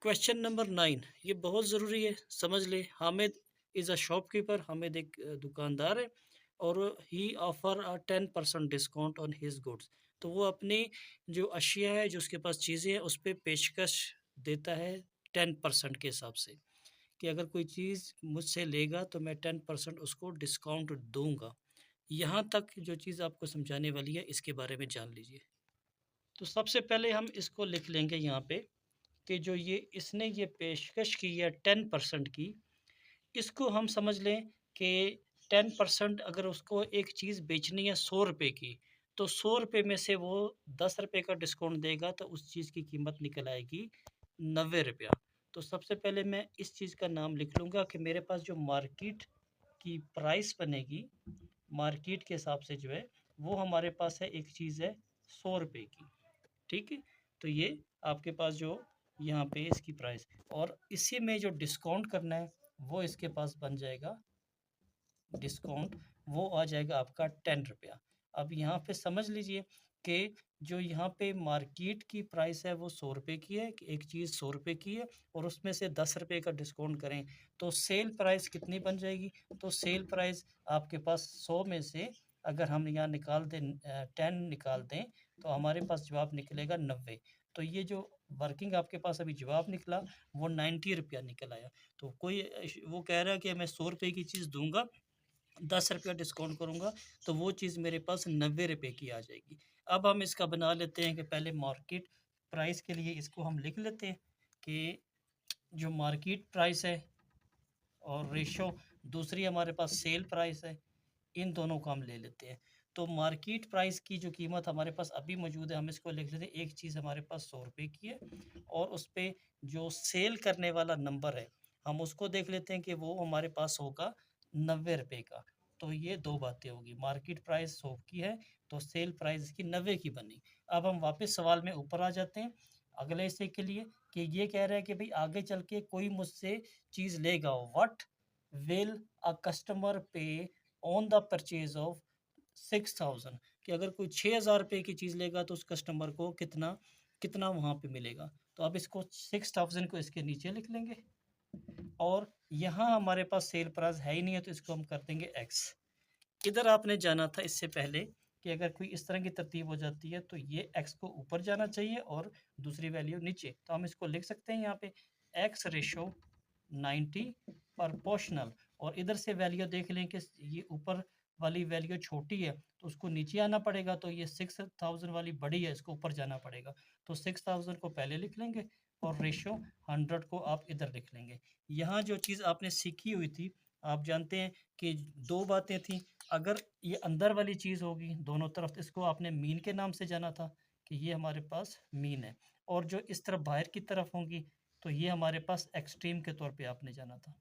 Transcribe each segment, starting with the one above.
Question number 9 ये बहुत ज़रूरी है, समझ ले। Hamid is a shopkeeper. Hamid एक दुकानदार है और he offer a 10% discount on his goods. तो वो अपनी जो अशिया है, जो उसके पास चीज़ें हैं, उस पे पेशकश देता है 10% के हिसाब से, कि अगर कोई चीज़ मुझसे लेगा तो मैं 10% उसको डिस्काउंट दूंगा। यहाँ तक जो चीज़ आपको समझाने वाली है, इसके बारे में जान लीजिए। तो सबसे पहले हम इसको लिख लेंगे यहाँ पे, कि जो ये इसने ये पेशकश की है 10% की, इसको हम समझ लें कि 10% अगर उसको एक चीज़ बेचनी है 100 रुपये की, तो 100 रुपये में से वो 10 रुपये का डिस्काउंट देगा, तो उस चीज़ की कीमत निकल आएगी 90 रुपया। तो सबसे पहले मैं इस चीज़ का नाम लिख लूँगा कि मेरे पास जो मार्केट की प्राइस बनेगी, मार्केट के हिसाब से जो है, वो हमारे पास है, एक चीज़ है 100 रुपये की। ठीक है। तो ये आपके पास जो यहाँ पे इसकी प्राइस, और इसी में जो डिस्काउंट करना है, वो इसके पास बन जाएगा डिस्काउंट, वो आ जाएगा आपका 10 रुपया। अब यहाँ पे समझ लीजिए कि जो यहाँ पे मार्केट की प्राइस है वो 100 रुपये की है, कि एक चीज़ 100 रुपये की है, और उसमें से 10 रुपये का डिस्काउंट करें तो सेल प्राइस कितनी बन जाएगी। तो सेल प्राइस आपके पास 100 में से अगर हम यहाँ निकाल दें, 10 निकाल दें, तो हमारे पास जवाब निकलेगा 90। तो ये जो वर्किंग आपके पास अभी जवाब निकला, वो 90 रुपया निकल आया। तो कोई वो कह रहा है कि मैं 100 रुपये की चीज़ दूंगा, 10 रुपया डिस्काउंट करूँगा, तो वो चीज़ मेरे पास 90 रुपये की आ जाएगी। अब हम इसका बना लेते हैं कि पहले मार्केट प्राइस के लिए इसको हम लिख लेते हैं कि जो मार्केट प्राइस है और रेशो दूसरी हमारे पास सेल प्राइस है, इन दोनों को हम ले लेते हैं। तो मार्केट प्राइस की जो कीमत हमारे पास अभी मौजूद है, हम इसको लिख लेते हैं, एक चीज़ हमारे पास 100 रुपये की है, और उस पे जो सेल करने वाला नंबर है, हम उसको देख लेते हैं कि वो हमारे पास होगा 90 रुपये का। तो ये दो बातें होगी, मार्केट प्राइस 100 की है, तो सेल प्राइस की 90 की बनी। अब हम वापस सवाल में ऊपर आ जाते हैं अगले हिस्से के लिए, कि ये कह रहा है कि भाई आगे चल के कोई मुझसे चीज़ लेगा, व्हाट विल अ कस्टमर पे ऑन द परचेज ऑफ 6000, कि अगर कोई 6000 रुपये की चीज़ लेगा तो उस कस्टमर को कितना कितना वहाँ पे मिलेगा। तो अब इसको 6000 को इसके नीचे लिख लेंगे, और यहाँ हमारे पास सेल प्राइस है ही नहीं है, तो इसको हम कर देंगे एक्स। इधर आपने जाना था इससे पहले, कि अगर कोई इस तरह की तरतीब हो जाती है, तो ये एक्स को ऊपर जाना चाहिए और दूसरी वैल्यू नीचे। तो हम इसको लिख सकते हैं यहाँ पे, एक्स रेशो 90 प्रोपोर्शनल, और इधर से वैल्यू देख लें कि ये ऊपर वाली वैल्यू छोटी है, तो उसको नीचे आना पड़ेगा, तो ये 6000 वाली बड़ी है, इसको ऊपर जाना पड़ेगा। तो 6000 को पहले लिख लेंगे, और रेशो 100 को आप इधर लिख लेंगे। यहाँ जो चीज़ आपने सीखी हुई थी, आप जानते हैं कि दो बातें थी। अगर ये अंदर वाली चीज़ होगी दोनों तरफ, इसको आपने मीन के नाम से जाना था, कि ये हमारे पास मीन है, और जो इस तरफ बाहर की तरफ होंगी, तो ये हमारे पास एक्सट्रीम के तौर पे आपने जाना था।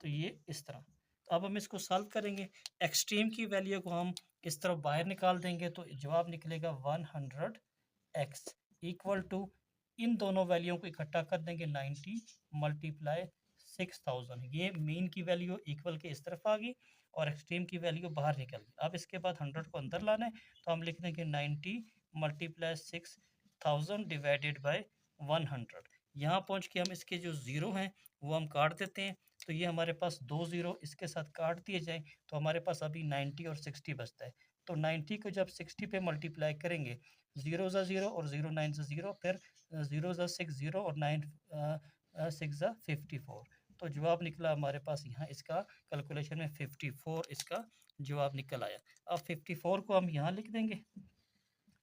तो ये इस तरह। तो अब हम इसको सॉल्व करेंगे, एक्सट्रीम की वैल्यू को हम इस तरफ बाहर निकाल देंगे, तो जवाब निकलेगा 100x इक्वल टू, इन दोनों वैल्यूओं को इकट्ठा कर देंगे, 90 मल्टीप्लाई 6000। ये मीन की वैल्यू इक्वल के इस तरफ आ गई, और एक्सट्रीम की वैल्यू बाहर निकल गई। अब इसके बाद 100 को अंदर लाना है, तो हम लिख देंगे 90 मल्टीप्लाई 6000 डिवाइडेड बाय 100। यहाँ पहुँच के हम इसके जो ज़ीरो हैं वो हम काट देते हैं, तो ये हमारे पास दो ज़ीरो इसके साथ काट दिए जाएँ, तो हमारे पास अभी 90 और 60 बचता है। तो 90 को जब 60 पे मल्टीप्लाई करेंगे, ज़ीरो ज़ा ज़ीरो और ज़ीरो 9 ज़ा ज़ीरो, फिर ज़ीरो ज़ा 6 ज़ीरो और 9 6 ज़ा 54। तो जवाब निकला हमारे पास यहाँ, इसका कैलकुलेशन में 54 इसका जवाब निकल आया। अब 54 को हम यहाँ लिख देंगे,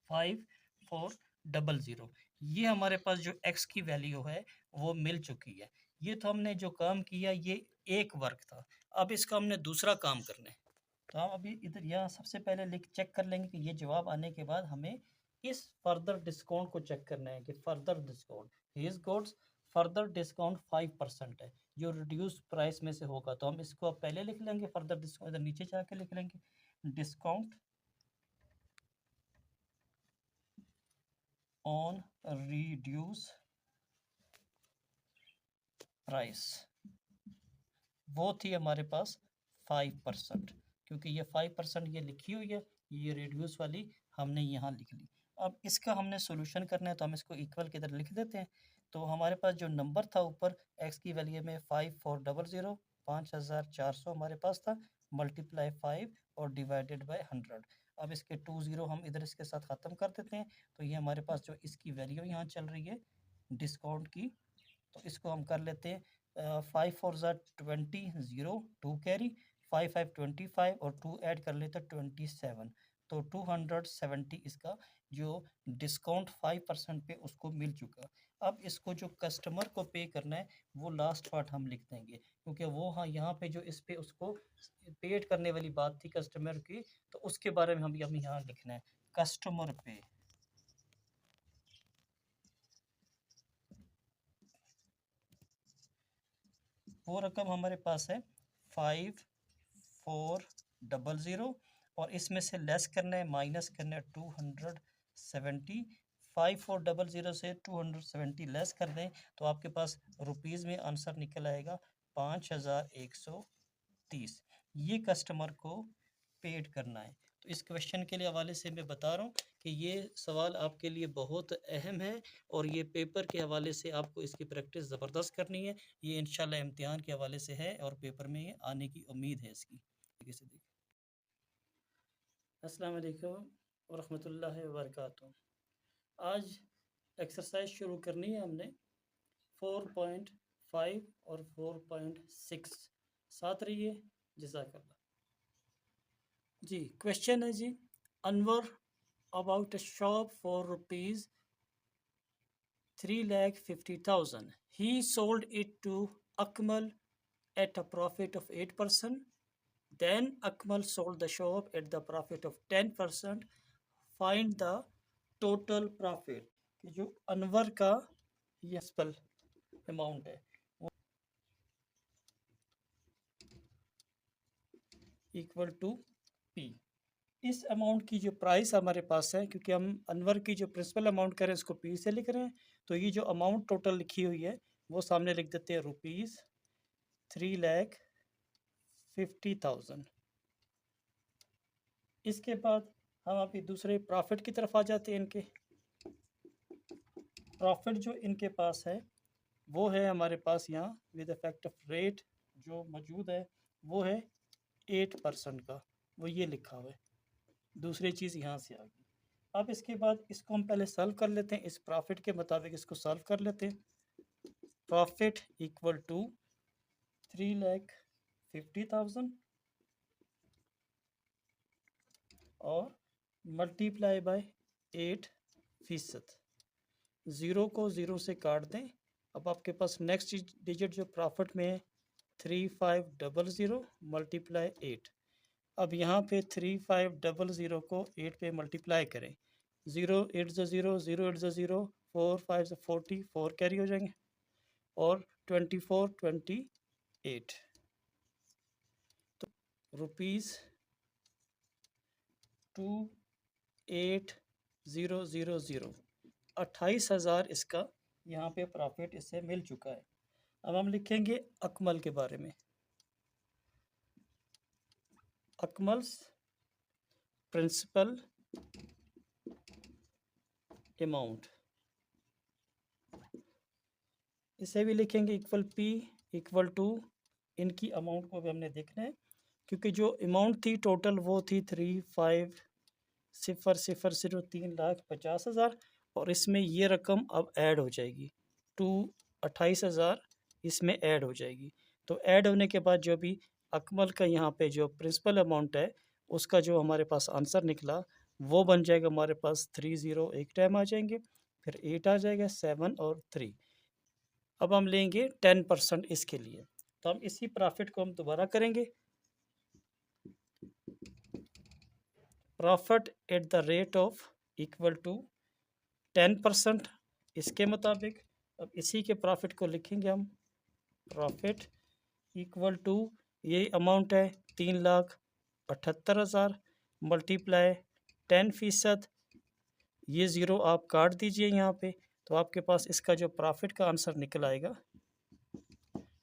5400। ये हमारे पास जो x की वैल्यू है वो मिल चुकी है। ये तो हमने जो काम किया, ये एक वर्क था। अब इसका हमने दूसरा काम करना है, तो हम अभी इधर यहाँ सबसे पहले लिख चेक कर लेंगे कि ये जवाब आने के बाद हमें इस फर्दर डिस्काउंट को चेक करना है, कि further discount his goods further discount 5% है, जो रिड्यूस प्राइस में से होगा। तो हम इसको अब पहले लिख लेंगे, फर्दर डिस्काउंट इधर नीचे जाके लिख लेंगे, डिस्काउंट ऑन रिड्यूस प्राइस, वो थी हमारे पास 5%, क्योंकि ये 5% ये लिखी हुई है, ये रिड्यूस वाली हमने यहाँ लिख ली। अब इसका हमने सोल्यूशन करना है, तो हम इसको इक्वल के इधर लिख देते हैं। तो हमारे पास जो नंबर था ऊपर एक्स की वैल्यू में 5400, 5400 हमारे पास था, मल्टीप्लाई 5 और डिवाइडेड बाय 100। अब इसके 20 हम इधर इसके साथ ख़त्म कर देते हैं, तो ये हमारे पास जो इसकी वैल्यू यहाँ चल रही है डिस्काउंट की, तो इसको हम कर लेते हैं 5 4 ज़ा 20, 0 2 कैरी, 5 5 25 और 2 ऐड कर लेते हैं 27, तो 270 इसका जो डिस्काउंट 5% पे उसको मिल चुका। अब इसको जो कस्टमर को पे करना है वो लास्ट पार्ट हम लिख देंगे, क्योंकि वो हाँ यहाँ पे जो इस पे उसको पेड करने वाली बात थी कस्टमर की, तो उसके बारे में हम यहाँ लिखना है कस्टमर पे। वो रकम हमारे पास है 5400 और इसमें से लेस करना है, माइनस करना है 270। 5400 से 270 लेस कर दें तो आपके पास रुपीज़ में आंसर निकल आएगा 5130। ये कस्टमर को पेड करना है। तो इस क्वेश्चन के लिए हवाले से मैं बता रहा हूँ कि ये सवाल आपके लिए बहुत अहम है और ये पेपर के हवाले से आपको इसकी प्रैक्टिस ज़बरदस्त करनी है। ये इंशाल्लाह इम्तिहान के हवाले से है और पेपर में ये आने की उम्मीद है इसकी। अस्सलाम वालेकुम व रहमतुल्लाहि व बरकातुहू। आज एक्सरसाइज शुरू करनी है हमने 4.5 और 4.6 साथ रहिए। जज़ाकल्लाह। जी क्वेश्चन है जी, Anwar about a shop for rupees 3,50,000 he sold it to Akmal at a profit of 8%. Then Akmal sold the shop at the profit of 10%. Find the total profit। कि जो अनवर का ये स्पेल अमाउंट है इक्वल टू पी। इस amount की जो price हमारे पास है, क्योंकि हम अनवर की जो प्रिंसिपल अमाउंट करें उसको पी से लिख रहे हैं, तो ये जो अमाउंट टोटल लिखी हुई है वो सामने लिख देते हैं रुपीज़ 3,50,000। इसके बाद हम अभी दूसरे प्रॉफिट की तरफ आ जाते हैं। इनके प्रॉफिट जो इनके पास है वो है हमारे पास यहाँ विद इफेक्ट ऑफ रेट जो मौजूद है वो है 8% का, वो ये लिखा हुआ है। दूसरी चीज़ यहाँ से आ गई। अब इसके बाद इसको हम पहले सॉल्व कर लेते हैं, इस प्रॉफिट के मुताबिक इसको सॉल्व कर लेते हैं। प्रॉफिट इक्वल टू 3,50,000 और मल्टीप्लाई बाय 8%। ज़ीरो को ज़ीरो से काट दें। अब आपके पास नेक्स्ट डिजिट जो प्रॉफिट में है 3,500 मल्टीप्लाई 8। अब यहाँ पे 3,500 को 8 पे मल्टीप्लाई करें। 0 8 ज़ा 0, 0 8 ज़ा 0, 4 5 ज़ा 40, 4 कैरी हो जाएंगे और 24 28, तो रुपीज़ 28,000 28,000 इसका यहाँ पे प्रॉफिट इससे मिल चुका है। अब हम लिखेंगे अकमल के बारे में। अकमल्स प्रिंसिपल अमाउंट, इसे भी लिखेंगे इक्वल पी इक्वल टू इनकी अमाउंट को भी हमने देखना है, क्योंकि जो अमाउंट थी टोटल वो थी 3,500 3,50,000 और इसमें ये रकम अब ऐड हो जाएगी 28,000 इसमें ऐड हो जाएगी। तो ऐड होने के बाद जो भी अकमल का यहाँ पे जो प्रिंसिपल अमाउंट है उसका जो हमारे पास आंसर निकला वो बन जाएगा हमारे पास 30 एक टाइम आ जाएंगे, फिर 8 आ जाएगा, 7 और 3। अब हम लेंगे 10% इसके लिए, तो हम इसी प्रॉफिट को हम दोबारा करेंगे। Profit at the rate of equal to 10% इसके मुताबिक। अब इसी के प्रॉफिट को लिखेंगे हम प्रॉफिट इक्वल टू ये अमाउंट है 3,78,000 मल्टीप्लाई 10%। ये ज़ीरो आप काट दीजिए यहाँ पे, तो आपके पास इसका जो प्रॉफिट का आंसर निकल आएगा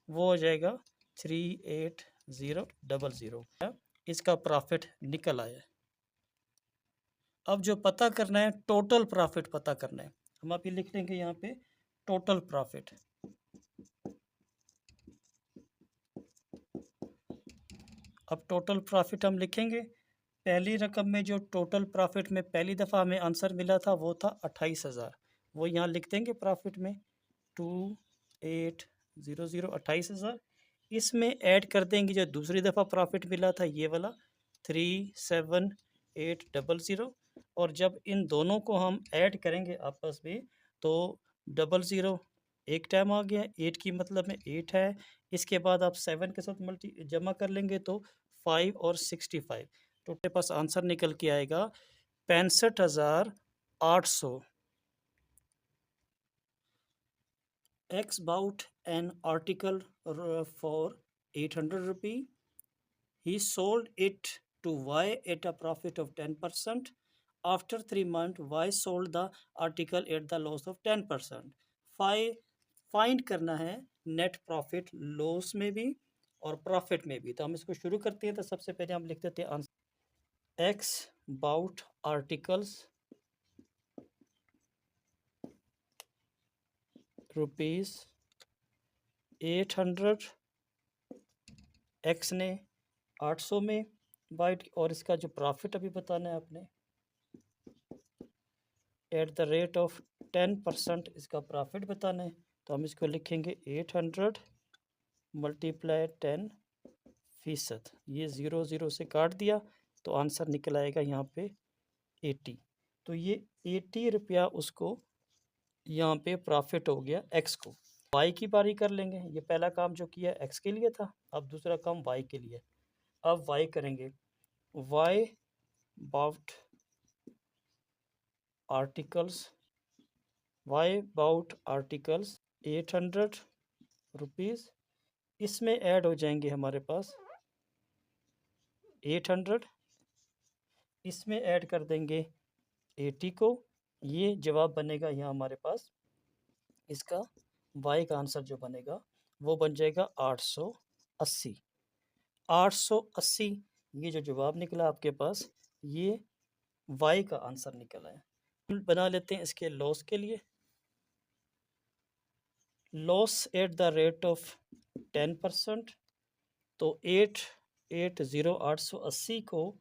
वो हो जाएगा 38,000। इसका प्रॉफिट निकल आया। अब जो पता करना है टोटल प्रॉफिट पता करना है, हम अभी लिख लेंगे यहाँ पे टोटल प्रॉफिट। अब टोटल प्रॉफिट हम लिखेंगे। पहली रकम में जो टोटल प्रॉफिट में पहली दफ़ा हमें आंसर मिला था वो था 28,000, वो यहाँ लिख देंगे प्रॉफिट में 2800 28,000। इसमें ऐड कर देंगे जो दूसरी दफ़ा प्रॉफिट मिला था ये वाला 37,800, और जब इन दोनों को हम ऐड करेंगे आपस में तो 00 एक टाइम आ गया, 8 की मतलब में 8 है। इसके बाद आप 7 के साथ मल्टी जमा कर लेंगे तो 5 और 65, तो आपके पास आंसर निकल के आएगा 65,800। X bought an article for 800 rupee. He sold it to Y at a profit of 10%. After 3 months, Y sold the article at the loss of 10%. Find करना है नेट प्रॉफिट, लॉस में भी और प्रॉफिट में भी। तो हम इसको शुरू करते हैं। तो सबसे पहले हम लिख देते हैं answer. X bought articles rupees 800, X ने 800 में बाइट, और इसका जो प्रॉफिट अभी बताना है आपने एट द रेट ऑफ 10% इसका प्रॉफिट बताना है। तो हम इसको लिखेंगे 800 मल्टीप्लाई 10%। ये 0 से काट दिया तो आंसर निकल आएगा यहाँ पे 80। तो ये 80 रुपया उसको यहाँ पे प्रॉफिट हो गया एक्स को। वाई की बारी कर लेंगे। ये पहला काम जो किया एक्स के लिए था, अब दूसरा काम वाई के लिए। अब वाई करेंगे। Y bought articles, Y bought articles 800 rupees. इसमें ऐड हो जाएंगे हमारे पास 800, इसमें ऐड कर देंगे 80 को। ये जवाब बनेगा यहाँ हमारे पास। इसका वाई का आंसर जो बनेगा वो बन जाएगा 880। 880 ये जो जवाब निकला आपके पास, ये वाई का आंसर निकला है। हम बना लेते हैं इसके लॉस के लिए। Loss eight the rate of 10%। तो 880 को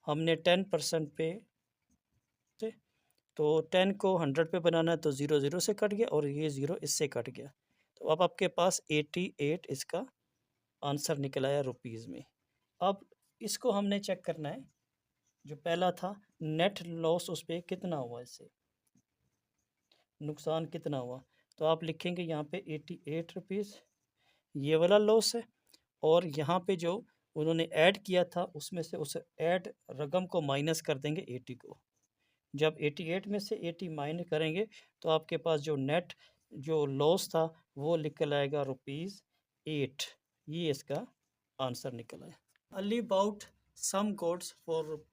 हमने 10% पे, तो 10 को 100 पे बनाना है तो 0 से कट गया और ये 0 इससे कट गया। तो अब आपके पास 88 इसका आंसर निकल आया रुपीज़ में। अब इसको हमने चेक करना है। जो पहला था नेट लॉस, उस पर कितना हुआ, इससे नुकसान कितना हुआ। तो आप लिखेंगे यहाँ पे 88 रुपीज़ ये वाला लॉस है, और यहाँ पे जो उन्होंने ऐड किया था उसमें से उस ऐड रकम को माइनस कर देंगे 80 को। जब 88 में से 80 माइनस करेंगे तो आपके पास जो नेट जो लॉस था वो निकल आएगा ₹8। ये इसका आंसर निकला है। Ali bought some goods for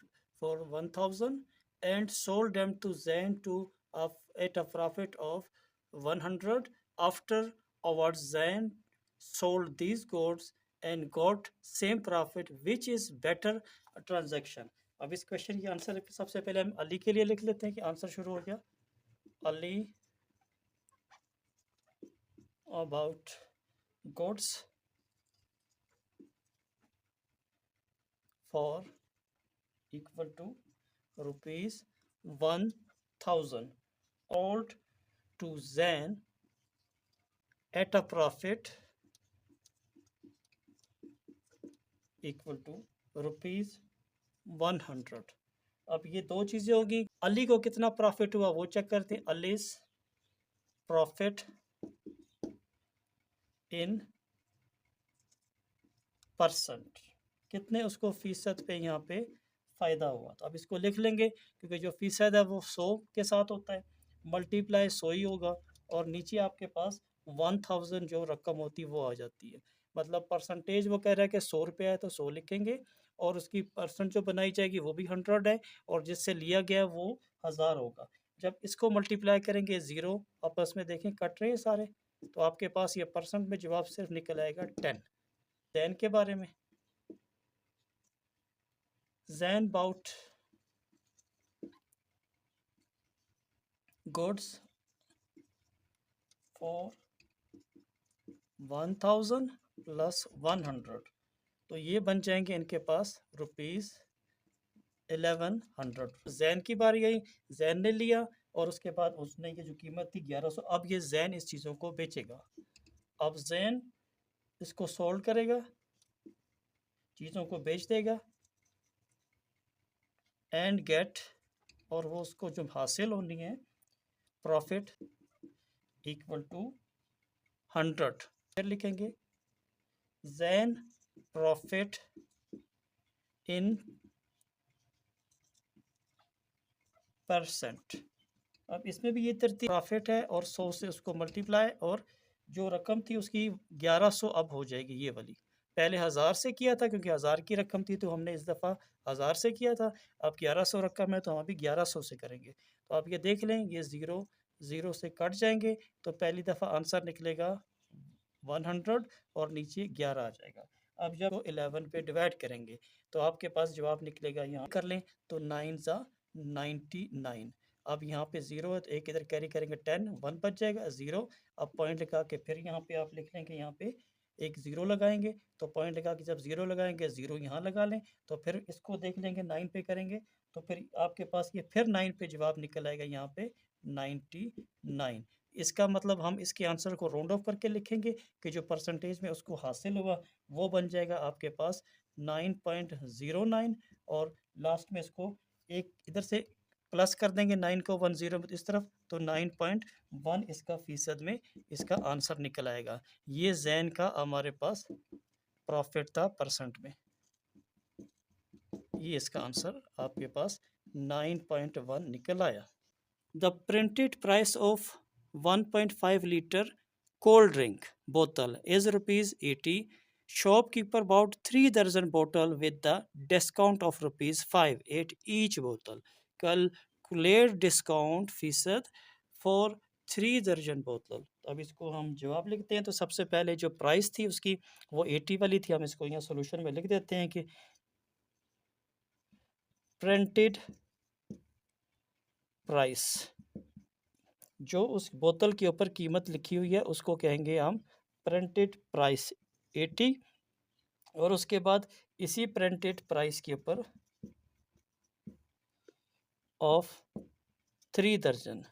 1000 and sold them to Jain to at a profit of 100। Afterwards Jain sold these goods and got same profit, which is better transaction। अब इस क्वेश्चन की आंसर सबसे पहले हम अली के लिए लिख लेते हैं कि आंसर शुरू हो गया। Ali bought goods for equal to ₹1000 sold to Zain at a profit equal to ₹100। अब ये दो चीज़ें होगी। अली को कितना प्रॉफिट हुआ वो चेक करते हैं। अलीज प्रॉफिट इन परसेंट, कितने उसको फीसद पे यहाँ पे फ़ायदा हुआ। तो अब इसको लिख लेंगे क्योंकि जो फीसद है वो 100 के साथ होता है, मल्टीप्लाई 100 ही होगा, और नीचे आपके पास 1000 जो रकम होती है वो आ जाती है। मतलब परसेंटेज वो कह रहा है कि 100 रुपया है तो 100 लिखेंगे, और उसकी परसेंट जो बनाई जाएगी वो भी 100 है, और जिससे लिया गया वो 1000 होगा। जब इसको मल्टीप्लाई करेंगे, ज़ीरो आपस में देखें कट रहे हैं सारे, तो आपके पास ये परसेंट में जवाब सिर्फ निकल आएगा 10। जैन के बारे में, Zain bought goods for 1000 plus 100, तो ये बन जाएंगे इनके पास ₹1100। जैन की बारी आई, जैन ने लिया और उसके बाद उसने ये जो कीमत थी 1100, अब ये जैन इस चीज़ों को बेचेगा। अब जैन इसको सोल्ड करेगा, चीज़ों को बेच देगा एंड गेट, और वो उसको जो हासिल होनी है प्रॉफिट इक्वल टू 100। फिर लिखेंगे जैन प्रॉफिट इन परसेंट। अब इसमें भी ये तरतीब, प्रॉफिट है और 100 से उसको मल्टीप्लाई, और जो रकम थी उसकी 1100 अब हो जाएगी ये वाली। पहले 1000 से किया था क्योंकि 1000 की रकम थी, तो हमने इस दफ़ा 1000 से किया था। अब 1100 रकम है तो हम अभी 1100 से करेंगे। तो आप ये देख लें, ये ज़ीरो ज़ीरो से कट जाएंगे, तो पहली दफ़ा आंसर निकलेगा 100 और नीचे 11 आ जाएगा। अब जब 11 पे डिवाइड करेंगे तो आपके पास जवाब निकलेगा, यहाँ कर लें तो 9 ज़ा 99। अब यहाँ पे ज़ीरो है तो एक इधर कैरी करेंगे 10, 1 बच जाएगा, ज़ीरो। अब पॉइंट लगा के फिर यहाँ पे आप लिख लेंगे, यहाँ पे एक ज़ीरो लगाएंगे, तो पॉइंट लगा के जब ज़ीरो लगाएंगे ज़ीरो यहाँ लगा लें, तो फिर इसको देख लेंगे 9 पे करेंगे, तो फिर आपके पास ये फिर 9 पे जवाब निकल आएगा, यहाँ पे 99। इसका मतलब हम इसके आंसर को राउंड ऑफ करके लिखेंगे कि जो परसेंटेज में उसको हासिल हुआ वो बन जाएगा आपके पास 9.09, और लास्ट में इसको एक इधर से प्लस कर देंगे 9 को 10 इस तरफ, तो 9.1 इसका फीसद में इसका आंसर निकल आएगा। ये जैन का हमारे पास प्रॉफिट था परसेंट में, ये इसका आंसर आपके पास 9.1 निकल आया। The printed price of 1.5 liter cold drink bottle is ₹80. Shopkeeper bought 3 dozen bottle with the discount of ₹5 at each bottle. Calculate discount फीसद for 3 दर्जन बोतल। अब इसको हम जवाब लिखते हैं, तो सबसे पहले जो प्राइस थी उसकी वो 80 वाली थी, हम इसको यहाँ सोल्यूशन में लिख देते हैं कि प्रिंटेड प्राइस, जो उस बोतल के ऊपर कीमत लिखी हुई है उसको कहेंगे हम प्रिंटेड प्राइस 80, और उसके बाद इसी प्रिंटेड प्राइस के ऊपर ऑफ 3 दर्जन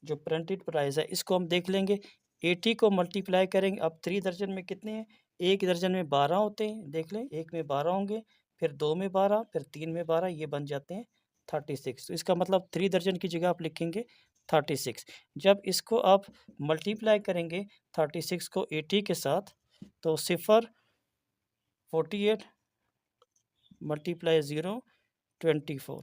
जो प्रिंटेड प्राइस है इसको हम देख लेंगे, 80 को मल्टीप्लाई करेंगे। अब 3 दर्जन में कितने हैं, एक दर्जन में 12 होते हैं, देख लें, एक में 12 होंगे, फिर 2 में 12, फिर 3 में 12, ये बन जाते हैं 36। तो इसका मतलब 3 दर्जन की जगह आप लिखेंगे 36। जब इसको आप मल्टीप्लाई करेंगे 36 को 80 के साथ, तो 0 48 मल्टीप्लाई 0 24,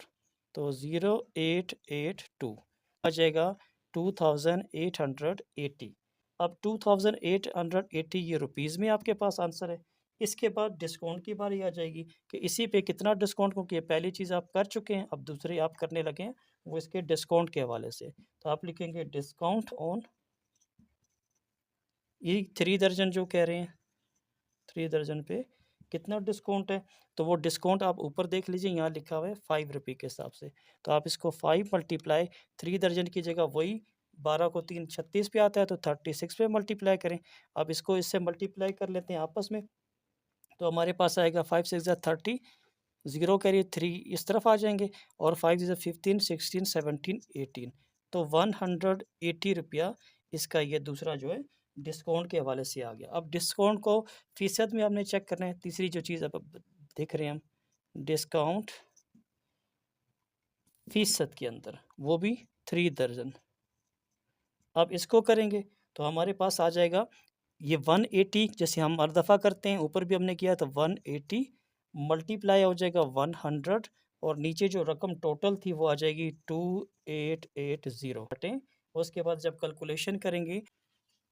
तो 0882 आ जाएगा 2880। अब 2880 ये रुपीज़ में आपके पास आंसर है। इसके बाद डिस्काउंट की बारी आ जाएगी कि इसी पे कितना डिस्काउंट, क्योंकि पहली चीज़ आप कर चुके हैं, अब दूसरी आप करने लगे हैं वो इसके डिस्काउंट के हवाले से। तो आप लिखेंगे डिस्काउंट ऑन, ये 3 दर्जन जो कह रहे हैं, 3 दर्जन पे कितना डिस्काउंट है, तो वो डिस्काउंट आप ऊपर देख लीजिए, यहाँ लिखा हुआ है 5 रुपये के हिसाब से। तो आप इसको 5 मल्टीप्लाई 3 दर्जन की जगह वही 12 को 3 36 पे आता है, तो 36 पे मल्टीप्लाई करें। अब इसको इससे मल्टीप्लाई कर लेते हैं आपस में, तो हमारे पास आएगा 5 6 30, ज़ीरो कैरी 3 इस तरफ आ जाएंगे, और 5 15 16 17 18, तो 180 रुपया इसका ये दूसरा जो है डिस्काउंट के हवाले से आ गया। अब डिस्काउंट को फीसद में हमने चेक करना है, तीसरी जो चीज़ अब देख रहे हैं हम, डिस्काउंट फीसद के अंदर, वो भी 3 दर्जन। अब इसको करेंगे तो हमारे पास आ जाएगा ये 180, जैसे हम हर दफ़ा करते हैं, ऊपर भी हमने किया तो 180 मल्टीप्लाई हो जाएगा 100, और नीचे जो रकम टोटल थी वो आ जाएगी 2880 हटें। उसके बाद जब कैलकुलेशन करेंगे,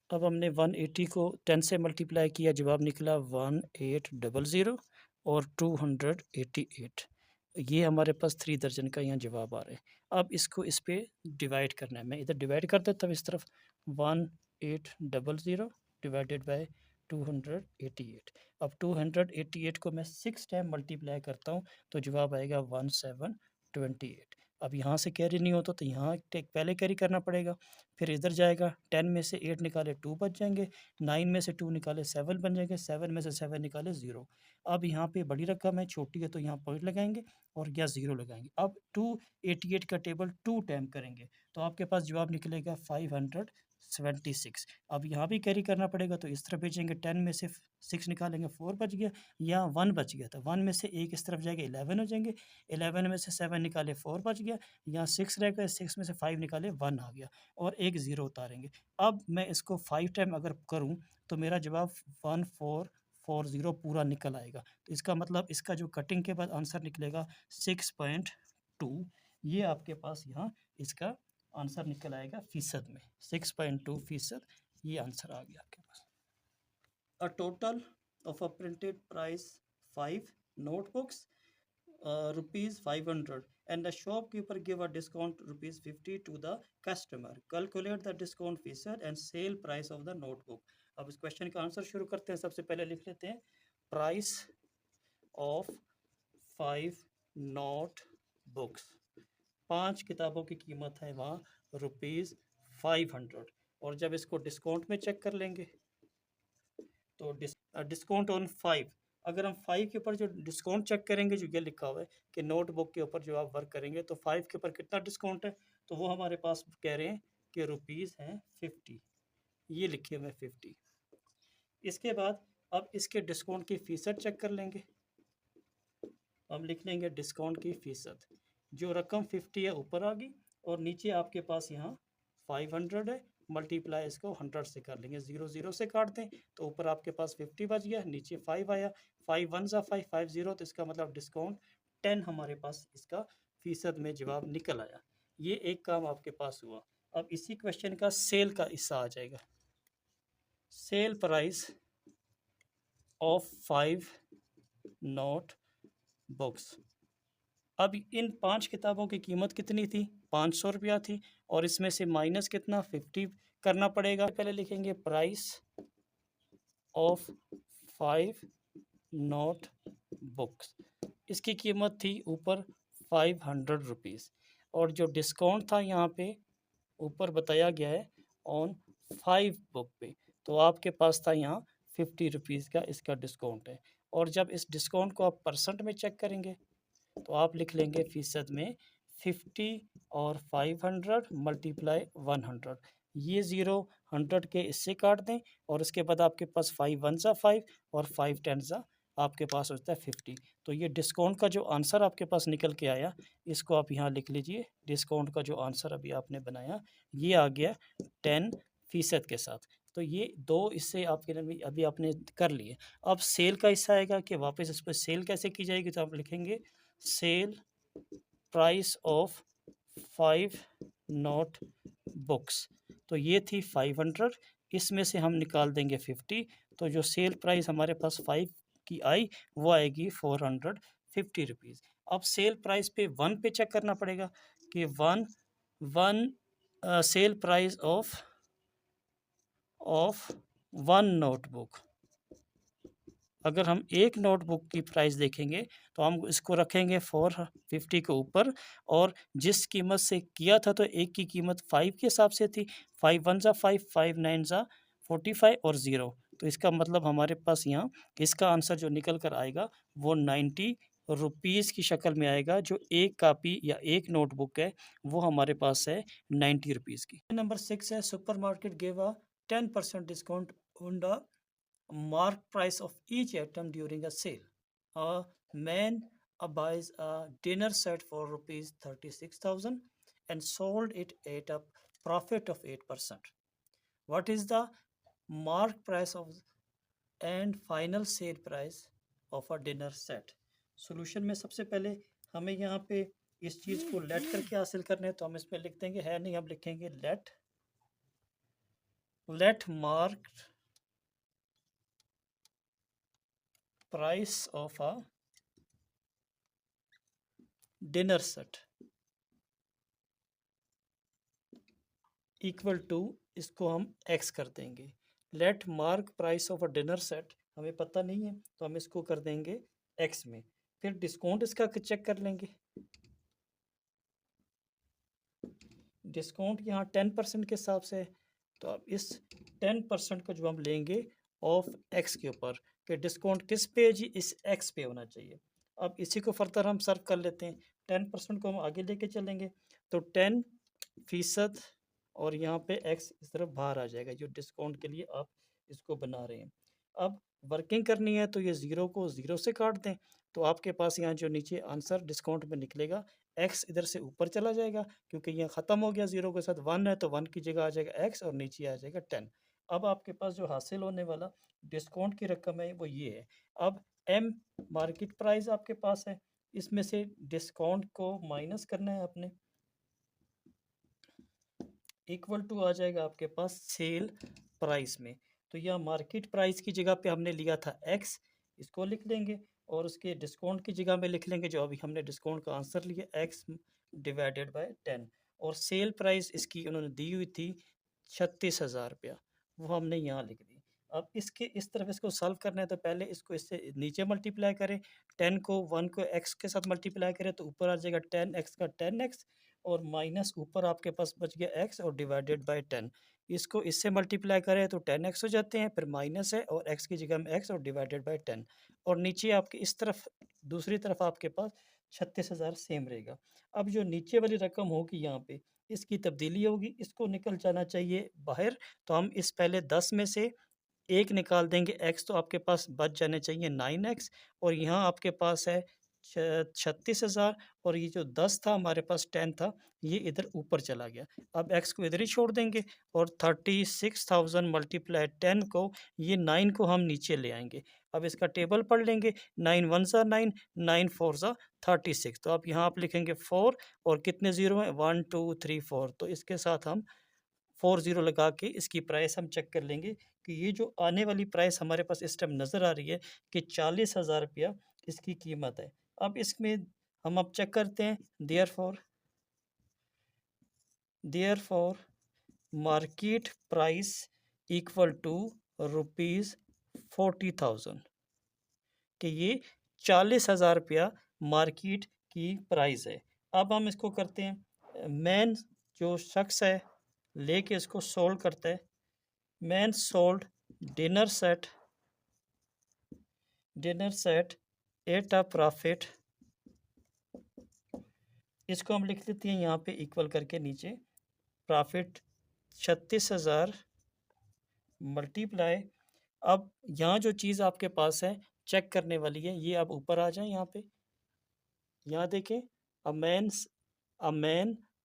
अब हमने 180 को 10 से मल्टीप्लाई किया, जवाब निकला 1800 और 288, ये हमारे पास 3 दर्जन का यहाँ जवाब आ रहा है। अब इसको इस पे डिवाइड करना है, मैं इधर डिवाइड कर देता हूँ इस तरफ, 1800 डिवाइडेड बाय 288। अब 288 को मैं 6 टाइम मल्टीप्लाई करता हूँ तो जवाब आएगा 1728। अब यहाँ से कैरी नहीं होता तो यहाँ पहले कैरी करना पड़ेगा, फिर इधर जाएगा, 10 में से 8 निकाले 2 बच जाएंगे, 9 में से 2 निकाले 7 बन जाएंगे, 7 में से 7 निकाले 0। अब यहाँ पे बड़ी रकम है, छोटी है तो यहाँ पॉइंट लगाएंगे और या 0 लगाएंगे। अब 288 का टेबल 2 टाइम करेंगे तो आपके पास जवाब निकलेगा 576। अब यहाँ भी कैरी करना पड़ेगा तो इस तरफ भेजेंगे, 10 में से 6 निकालेंगे 4 बच गया, या 1 बच गया, तो 1 में से 1 इस तरफ जाएगा 11 हो जाएंगे, 11 में से 7 निकाले 4 बच गया, यहाँ 6 रह गए, 6 में से 5 निकाले 1 आ गया और एक 0 उतारेंगे। अब मैं इसको 5 टाइम अगर करूँ तो मेरा जवाब 1440 पूरा निकल आएगा। तो इसका मतलब इसका जो कटिंग के बाद आंसर निकलेगा 6.2। ये आपके पास यहाँ इसका आंसर निकल आएगा फीसद में, 6.2% ये आंसर आ गया आपके पास। A total of a printed price 5 notebooks, rupees 500, and the shopkeeper give a discount rupees 50 to the customer. Calculate the discount feature and sale price of the notebook. अब इस क्वेश्चन का आंसर शुरू करते हैं। सबसे पहले लिख लेते हैं प्राइस ऑफ 5 नोट बुक्स, 5 किताबों की कीमत है वहाँ रुपीज़ 500, और जब इसको डिस्काउंट में चेक कर लेंगे तो डिस्काउंट ऑन 5, अगर हम 5 के ऊपर जो डिस्काउंट चेक करेंगे, जो ये लिखा हुआ है कि नोटबुक के ऊपर जो आप वर्क करेंगे तो 5 के ऊपर कितना डिस्काउंट है, तो वो हमारे पास कह रहे हैं कि रुपीज़ हैं 50, ये लिखे हुए 50। इसके बाद अब इसके डिस्काउंट की फ़ीसद चेक कर लेंगे, हम लिख लेंगे डिस्काउंट की फ़ीसद, जो रकम 50 है ऊपर आ गई और नीचे आपके पास यहाँ 500 है, मल्टीप्लाई इसको 100 से कर लेंगे, 0 0 से काट दें तो ऊपर आपके पास 50 बच गया, नीचे 5 आया, 5 1 ज़ा 5 5 0, तो इसका मतलब डिस्काउंट 10 हमारे पास इसका फ़ीसद में जवाब निकल आया। ये एक काम आपके पास हुआ। अब इसी क्वेश्चन का सेल का हिस्सा आ जाएगा, sale price of 5 note books. अब इन 5 किताबों की कीमत कितनी थी, 500 रुपया थी, और इसमें से माइनस कितना 50 करना पड़ेगा। पहले लिखेंगे प्राइस ऑफ 5 नोट बुक्स, इसकी कीमत थी ऊपर 500 रुपीज़, और जो डिस्काउंट था यहाँ पे ऊपर बताया गया है ऑन 5 बुक पे, तो आपके पास था यहाँ 50 रुपीज़ का इसका डिस्काउंट है। और जब इस डिस्काउंट को आप परसेंट में चेक करेंगे तो आप लिख लेंगे फ़ीसद में 50 और 500 मल्टीप्लाई 100, ये 0 100 के इससे काट दें और इसके बाद आपके पास 5 1 ज़ा 5 और 5 10 ज़ा आपके पास होता है 50। तो ये डिस्काउंट का जो आंसर आपके पास निकल के आया, इसको आप यहाँ लिख लीजिए, डिस्काउंट का जो आंसर अभी आपने बनाया ये आ गया 10% के साथ। तो ये दो इससे आपके अभी आपने कर लिए। अब सेल का हिस्सा आएगा कि वापस इस पर सेल कैसे की जाएगी, तो आप लिखेंगे sale price of 5 note books, तो ये थी 500, इसमें से हम निकाल देंगे 50, तो जो सेल प्राइस हमारे पास 5 की आई वो आएगी 450 रुपीज़। अब सेल प्राइस पे 1 पे चेक करना पड़ेगा कि 1 सेल प्राइस ऑफ 1 नोटबुक, अगर हम एक नोटबुक की प्राइस देखेंगे तो हम इसको रखेंगे 450 के ऊपर, और जिस कीमत से किया था तो एक की कीमत 5 के हिसाब से थी, 5 1 ज़ा 5 5 9 ज़ा 45 और 0, तो इसका मतलब हमारे पास यहाँ इसका आंसर जो निकल कर आएगा वो 90 रुपीज़ की शक्ल में आएगा। जो एक कापी या एक नोटबुक है वो हमारे पास है 90 रुपीज़ की। नंबर 6 है super market give a 10% discount on the mark price of each item during a sale. A man buys a dinner set for rupees 36,000 and sold it at a profit of 8%. What is the mark price of and final sale price of a dinner set? Solution में सबसे पहले हमें यहाँ पे इस चीज़ को late करके हासिल करना है, तो हम इसमें लिख देंगे, है नहीं, हम लिखेंगे let market price of a dinner set equal to, इसको हम x कर देंगे। Let market price of a dinner set हमें पता नहीं है तो हम इसको कर देंगे x में, फिर डिस्काउंट इसका चेक कर लेंगे, डिस्काउंट यहाँ 10% के हिसाब से है, तो अब इस 10% को जो हम लेंगे ऑफ एक्स के ऊपर, कि डिस्काउंट किस पे है जी, इस एक्स पे होना चाहिए। अब इसी को फर्दर हम सर्व कर लेते हैं, 10% को हम आगे लेके चलेंगे, तो 10% और यहाँ पे एक्स इस तरफ बाहर आ जाएगा, जो डिस्काउंट के लिए आप इसको बना रहे हैं। अब वर्किंग करनी है तो ये ज़ीरो को ज़ीरो से काट दें, तो आपके पास यहाँ जो नीचे आंसर डिस्काउंट में निकलेगा, एक्स इधर से ऊपर चला जाएगा क्योंकि यहाँ ख़त्म हो गया, ज़ीरो के साथ 1 है तो 1 की जगह आ जाएगा एक्स और नीचे आ जाएगा 10। अब आपके पास जो हासिल होने वाला डिस्काउंट की रकम है वो ये है। अब एम मार्केट प्राइस आपके पास है, इसमें से डिस्काउंट को माइनस करना है आपने, इक्वल टू आ जाएगा आपके पास सेल प्राइस में। तो यह मार्केट प्राइस की जगह पे हमने लिया था एक्स, इसको लिख लेंगे और उसके डिस्काउंट की जगह में लिख लेंगे जो अभी हमने डिस्काउंट का आंसर लिया, एक्स डिवाइडेड बाय 10। और सेल प्राइस इसकी उन्होंने दी हुई थी 36,000 रुपया, वो हमने यहाँ लिख दी। अब इसके इस तरफ इसको सॉल्व करना है तो पहले इसको इससे नीचे मल्टीप्लाई करें, 10 को 1 को एक्स के साथ मल्टीप्लाई करें तो ऊपर आ जाएगा 10x का 10x, और माइनस ऊपर आपके पास बच गया x और डिवाइडेड बाय 10। इसको इससे मल्टीप्लाई करें तो 10x हो जाते हैं, फिर माइनस है और x की जगह में x और डिवाइडेड बाय 10, और नीचे आपके इस तरफ दूसरी तरफ आपके पास 36,000 सेम रहेगा। अब जो नीचे वाली रकम होगी यहाँ पे इसकी तब्दीली होगी, इसको निकल जाना चाहिए बाहर, तो हम इस पहले 10 में से एक निकाल देंगे x, तो आपके पास बच जाने चाहिए 9x, और यहाँ आपके पास है 36,000, और ये जो 10 था हमारे पास 10 था, ये इधर ऊपर चला गया। अब x को इधर ही छोड़ देंगे और 36,000 मल्टीप्लाई 10 को, ये 9 को हम नीचे ले आएंगे। अब इसका टेबल पढ़ लेंगे, 9 1 ज़ा 9, 9 4 ज़ा 36, तो अब यहाँ आप लिखेंगे 4 और कितने ज़ीरो हैं 1 2 3 4, तो इसके साथ हम 40 लगा के इसकी प्राइस हम चेक कर लेंगे कि ये जो आने वाली प्राइस हमारे पास इस टाइम नज़र आ रही है कि 40,000 रुपया इसकी कीमत है। अब इसमें हम अब चेक करते हैं, therefore market price equal to ₹40,000, कि ये 40,000 रुपया मार्केट की प्राइस है। अब हम इसको करते हैं, मैन जो शख्स है लेके इसको सोल्व करता है, man sold dinner set eight a profit, इसको हम लिख लेते हैं यहाँ पे इक्वल करके नीचे, प्रॉफिट 36,000 मल्टीप्लाई, अब यहाँ जो चीज़ आपके पास है चेक करने वाली है, ये अब ऊपर आ जाए यहाँ पे, यहाँ देखें, a man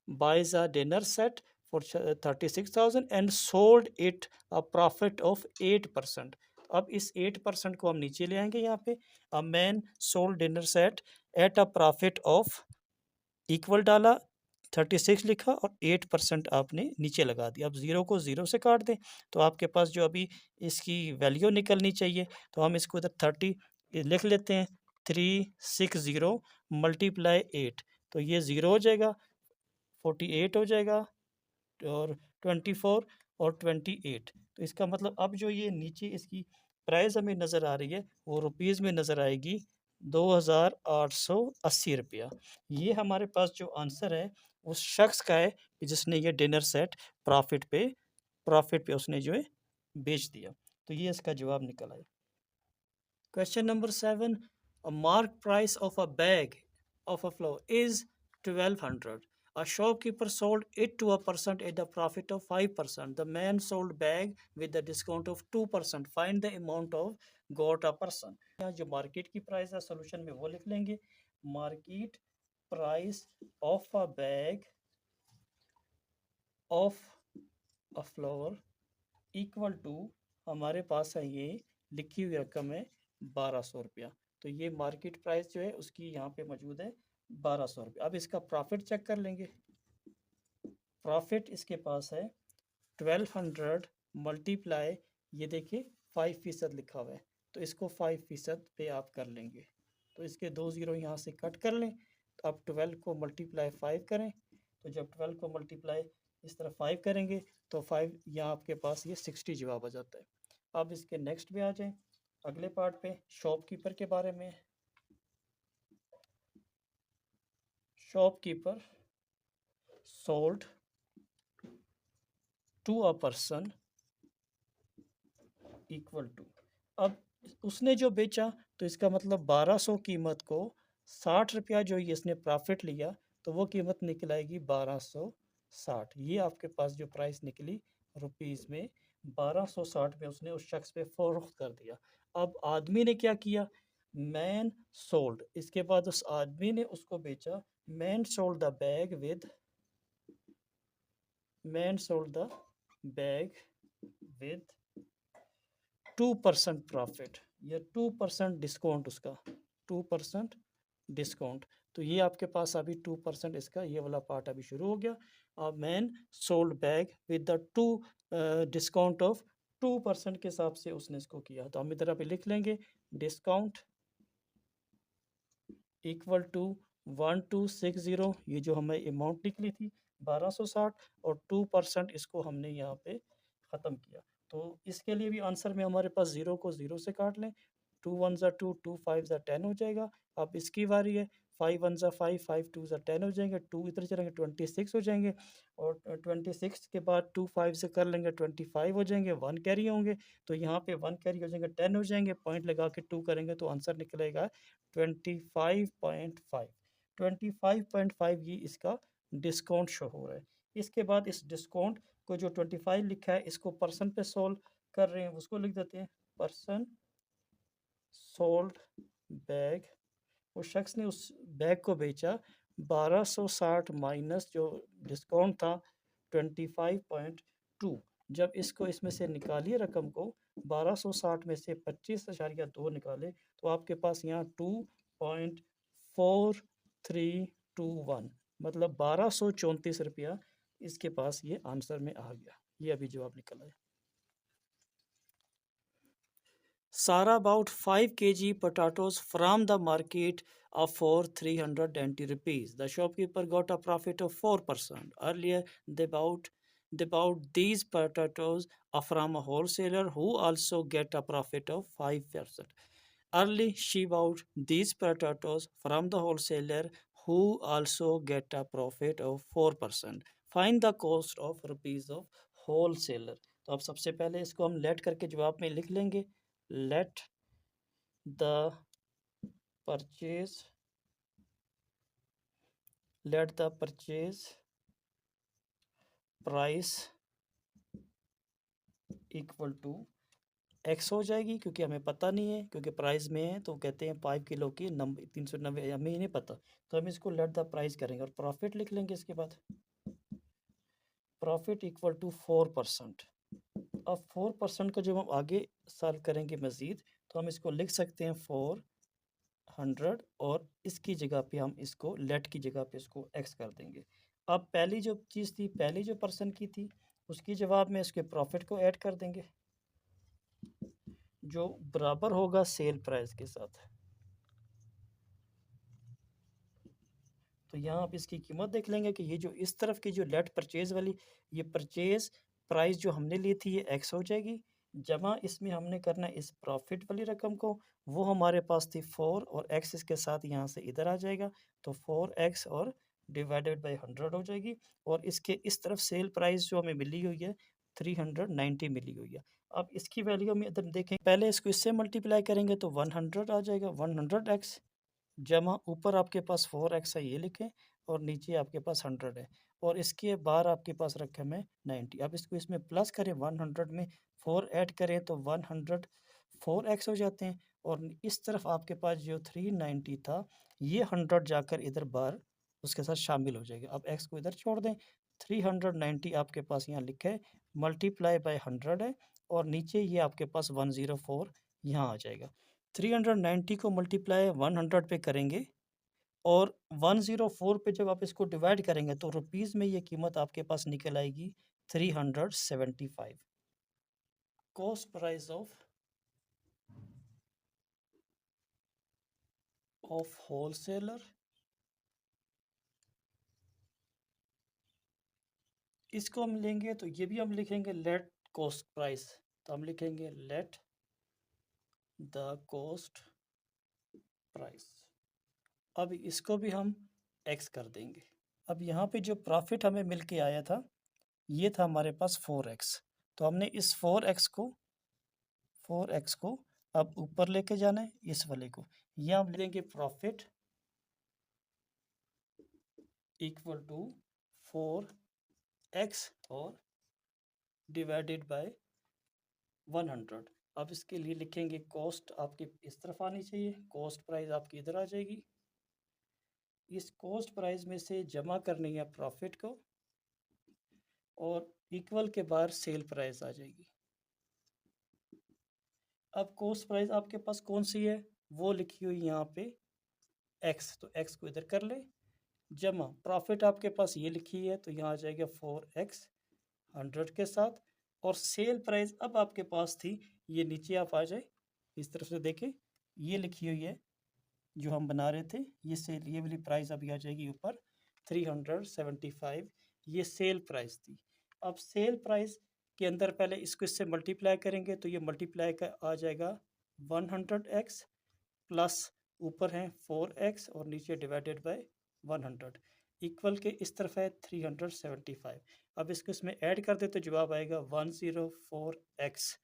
buys a dinner set for 36,000 and sold it a profit of 8%। अब इस 8% को हम नीचे ले आएंगे यहाँ पे, a man sold dinner set eight a profit of, equal डाला, 36 लिखा और 8% आपने नीचे लगा दिया। अब ज़ीरो को ज़ीरो से काट दें तो आपके पास जो अभी इसकी वैल्यू निकलनी चाहिए, तो हम इसको इधर 30 लिख लेते हैं, 360 मल्टीप्लाई 8, तो ये ज़ीरो हो जाएगा, 48 हो जाएगा, और 24 और 28, तो इसका मतलब अब जो ये नीचे इसकी प्राइस हमें नज़र आ रही है वो रुपीज़ में नज़र आएगी 2,880 रुपया। ये हमारे पास जो आंसर है उस शख्स का है कि जिसने ये डिनर सेट प्रॉफिट पे उसने जो है बेच दिया, तो ये इसका जवाब निकल आया। Question number 7. A mark price of a bag of a flour is 1200. A shopkeeper sold it to a person at a profit of 5%. The man sold bag with a discount of 2%. Find the amount of got a person. यहाँ जो market की price है solution में वो लिख लेंगे, market price of a bag of a flour equal to, हमारे पास है ये लिखी हुई रकम है 1,200 रुपया, तो ये मार्केट प्राइस जो है उसकी यहाँ पे मौजूद है 1,200 रुपया। अब इसका प्रॉफिट चेक कर लेंगे, प्रॉफिट इसके पास है 1200 मल्टीप्लाई, ये देखिए 5% लिखा हुआ है, तो इसको 5% पे आप कर लेंगे, तो इसके 2 ज़ीरो यहाँ से कट कर लें, तो अब 12 को मल्टीप्लाई 5 करें, तो जब 12 को मल्टीप्लाई इस तरह 5 करेंगे तो 5 यहाँ आपके पास ये 60 जवाब आ जाता है। अब इसके नेक्स्ट पे आ जाएं, अगले पार्ट पे शॉपकीपर के बारे में। Shopkeeper sold to a person equal to, अब उसने जो बेचा तो इसका मतलब 1200 कीमत को 60 रुपया जो ये इसने प्रॉफिट लिया तो वो कीमत निकल आएगी 1260। ये आपके पास जो प्राइस निकली रुपीज़ में 1260 में उसने उस शख्स पे फरोख्त कर दिया। अब आदमी ने क्या किया, मैन सोल्ड, इसके बाद उस आदमी ने उसको बेचा। Man sold the bag with, man sold the bag with 2% profit या 2% डिस्काउंट, उसका 2% डिस्काउंट। तो ये आपके पास अभी 2% इसका ये वाला पार्ट अभी शुरू हो गया। अब man sold bag with the two discount of 2% के हिसाब से उसने इसको किया। तो हम इधर अभी लिख लेंगे डिस्काउंट इक्वल टू 1260, ये जो हमें अमाउंट निकली थी 1260, और 2% इसको हमने यहाँ पे ख़त्म किया। तो इसके लिए भी आंसर में हमारे पास ज़ीरो को ज़ीरो से काट लें। 2 1 2, 2 5 10 हो जाएगा। अब इसकी बारी है, 5 1 5, 5 2 10 हो जाएंगे, 2 इधर चलेंगे 26 हो जाएंगे, और 26 के बाद 2 5 से कर लेंगे 25 हो जाएंगे, 1 कैरी होंगे। तो यहाँ पे 1 कैरी हो जाएंगे 10 हो जाएंगे, पॉइंट लगा के 2 करेंगे तो आंसर निकलेगा 25.5। 25.5 ये इसका डिस्काउंट शो हो रहा है। इसके बाद इस डिस्काउंट को जो 25 लिखा है इसको पर्सन पे सोल्व कर रहे हैं, उसको लिख देते हैं पर्सन सोल्ड बैग। उस शख्स ने उस बैग को बेचा 1260 माइनस जो डिस्काउंट था 25.2। जब इसको इसमें से निकालिए रकम को, 1260 में से 25.2 निकाले तो आपके पास यहाँ 2.4321 मतलब 1234 रुपया इसके पास ये आंसर में आ गया। ये अभी जवाब निकला है। Sara bought 5 kg potatoes from the market for 320 rupees. The shopkeeper got a profit of 4%. Earlier, they bought these potatoes from a wholesaler who also get a profit of 5%. Early, she bought these potatoes from the wholesaler who also get a profit of 4%. Find the cost of rupees of wholesaler. तो अब सबसे पहले इसको हम late करके जवाब में लिख लेंगे। let the purchase price equal to X हो जाएगी, क्योंकि हमें पता नहीं है, क्योंकि प्राइस में है तो कहते हैं 5 किलो की 390, हमें ही नहीं पता, तो हम इसको लेट द प्राइस करेंगे और प्रॉफिट लिख लेंगे। इसके बाद प्रॉफिट इक्वल टू 4%। अब 4% का जब हम आगे सॉल्व करेंगे मज़ीद तो हम इसको लिख सकते हैं 400, और इसकी जगह पे हम इसको लेट की जगह पे इसको एक्स कर देंगे। अब पहली जो चीज़ थी, पहली जो पर्सन की थी, उसकी जवाब में इसके प्रॉफिट को ऐड कर देंगे जो बराबर होगा सेल प्राइस के साथ। तो यहाँ आप इसकी कीमत देख लेंगे कि ये जो इस तरफ की जो लेट परचेज वाली, ये परचेज प्राइस जो हमने ली थी ये एक्स हो जाएगी, जमा इसमें हमने करना इस प्रॉफिट वाली रकम को, वो हमारे पास थी 4, और एक्स इसके साथ यहाँ से इधर आ जाएगा तो 4x और डिवाइडेड बाई 100 हो जाएगी, और इसके इस तरफ सेल प्राइस जो हमें मिली हुई है 390 मिली हुई है। अब इसकी वैल्यू हम इधर देखें, पहले इसको इससे मल्टीप्लाई करेंगे तो 100 आ जाएगा, 100x जमा ऊपर आपके पास 4x है ये लिखें, और नीचे आपके पास 100 है, और इसके बाहर आपके पास रखे में 90। अब इसको इसमें प्लस करें, 100 में 4 ऐड करें तो 104x हो जाते हैं, और इस तरफ आपके पास जो 390 था ये 100 जाकर इधर बाहर उसके साथ शामिल हो जाएगा। अब x को इधर छोड़ दें, 390 आपके पास यहाँ लिखा है, मल्टीप्लाई बाय 100 है, और नीचे ये आपके पास 104 यहाँ आ जाएगा। 390 को मल्टीप्लाई 100 पे करेंगे, और 104 पे जब आप इसको डिवाइड करेंगे तो रुपीज़ में ये कीमत आपके पास निकल आएगी 375। कॉस्ट प्राइस ऑफ होलसेलर, इसको हम लेंगे तो ये भी हम लिखेंगे लेट कॉस्ट प्राइस, तो हम लिखेंगे लेट द कॉस्ट प्राइस। अब इसको भी हम एक्स कर देंगे। अब यहाँ पे जो प्रॉफिट हमें मिल के आया था ये था हमारे पास 4x। तो हमने इस 4x को अब ऊपर लेके जाना है इस वाले को। ये हम लिख देंगे प्रॉफिट इक्वल टू 4x और डिवाइडेड बाय 100। अब इसके लिए लिखेंगे कॉस्ट आपकी इस तरफ आनी चाहिए, कॉस्ट प्राइस आपकी इधर आ जाएगी। इस कॉस्ट प्राइस में से जमा करनी है प्रॉफिट को और इक्वल के बाहर सेल प्राइस आ जाएगी। अब कॉस्ट प्राइस आपके पास कौन सी है, वो लिखी हुई यहाँ पे x, तो x को इधर कर ले, जमा प्रॉफिट आपके पास ये लिखी है तो यहाँ आ जाएगा 4x 100 के साथ, और सेल प्राइस अब आपके पास थी, ये नीचे आप आ जाए इस तरफ से देखें, ये लिखी हुई है जो हम बना रहे थे, ये सेल, ये वाली प्राइस अभी आ जाएगी ऊपर 375, ये सेल प्राइस थी। अब सेल प्राइस के अंदर पहले इसको इससे मल्टीप्लाई करेंगे तो ये मल्टीप्लाई का आ जाएगा 100x प्लस ऊपर है 4x और नीचे डिवाइडेड बाय 100 इक्वल के इस तरफ है 375। अब इसको इसमें ऐड कर दे तो जवाब आएगा 104x।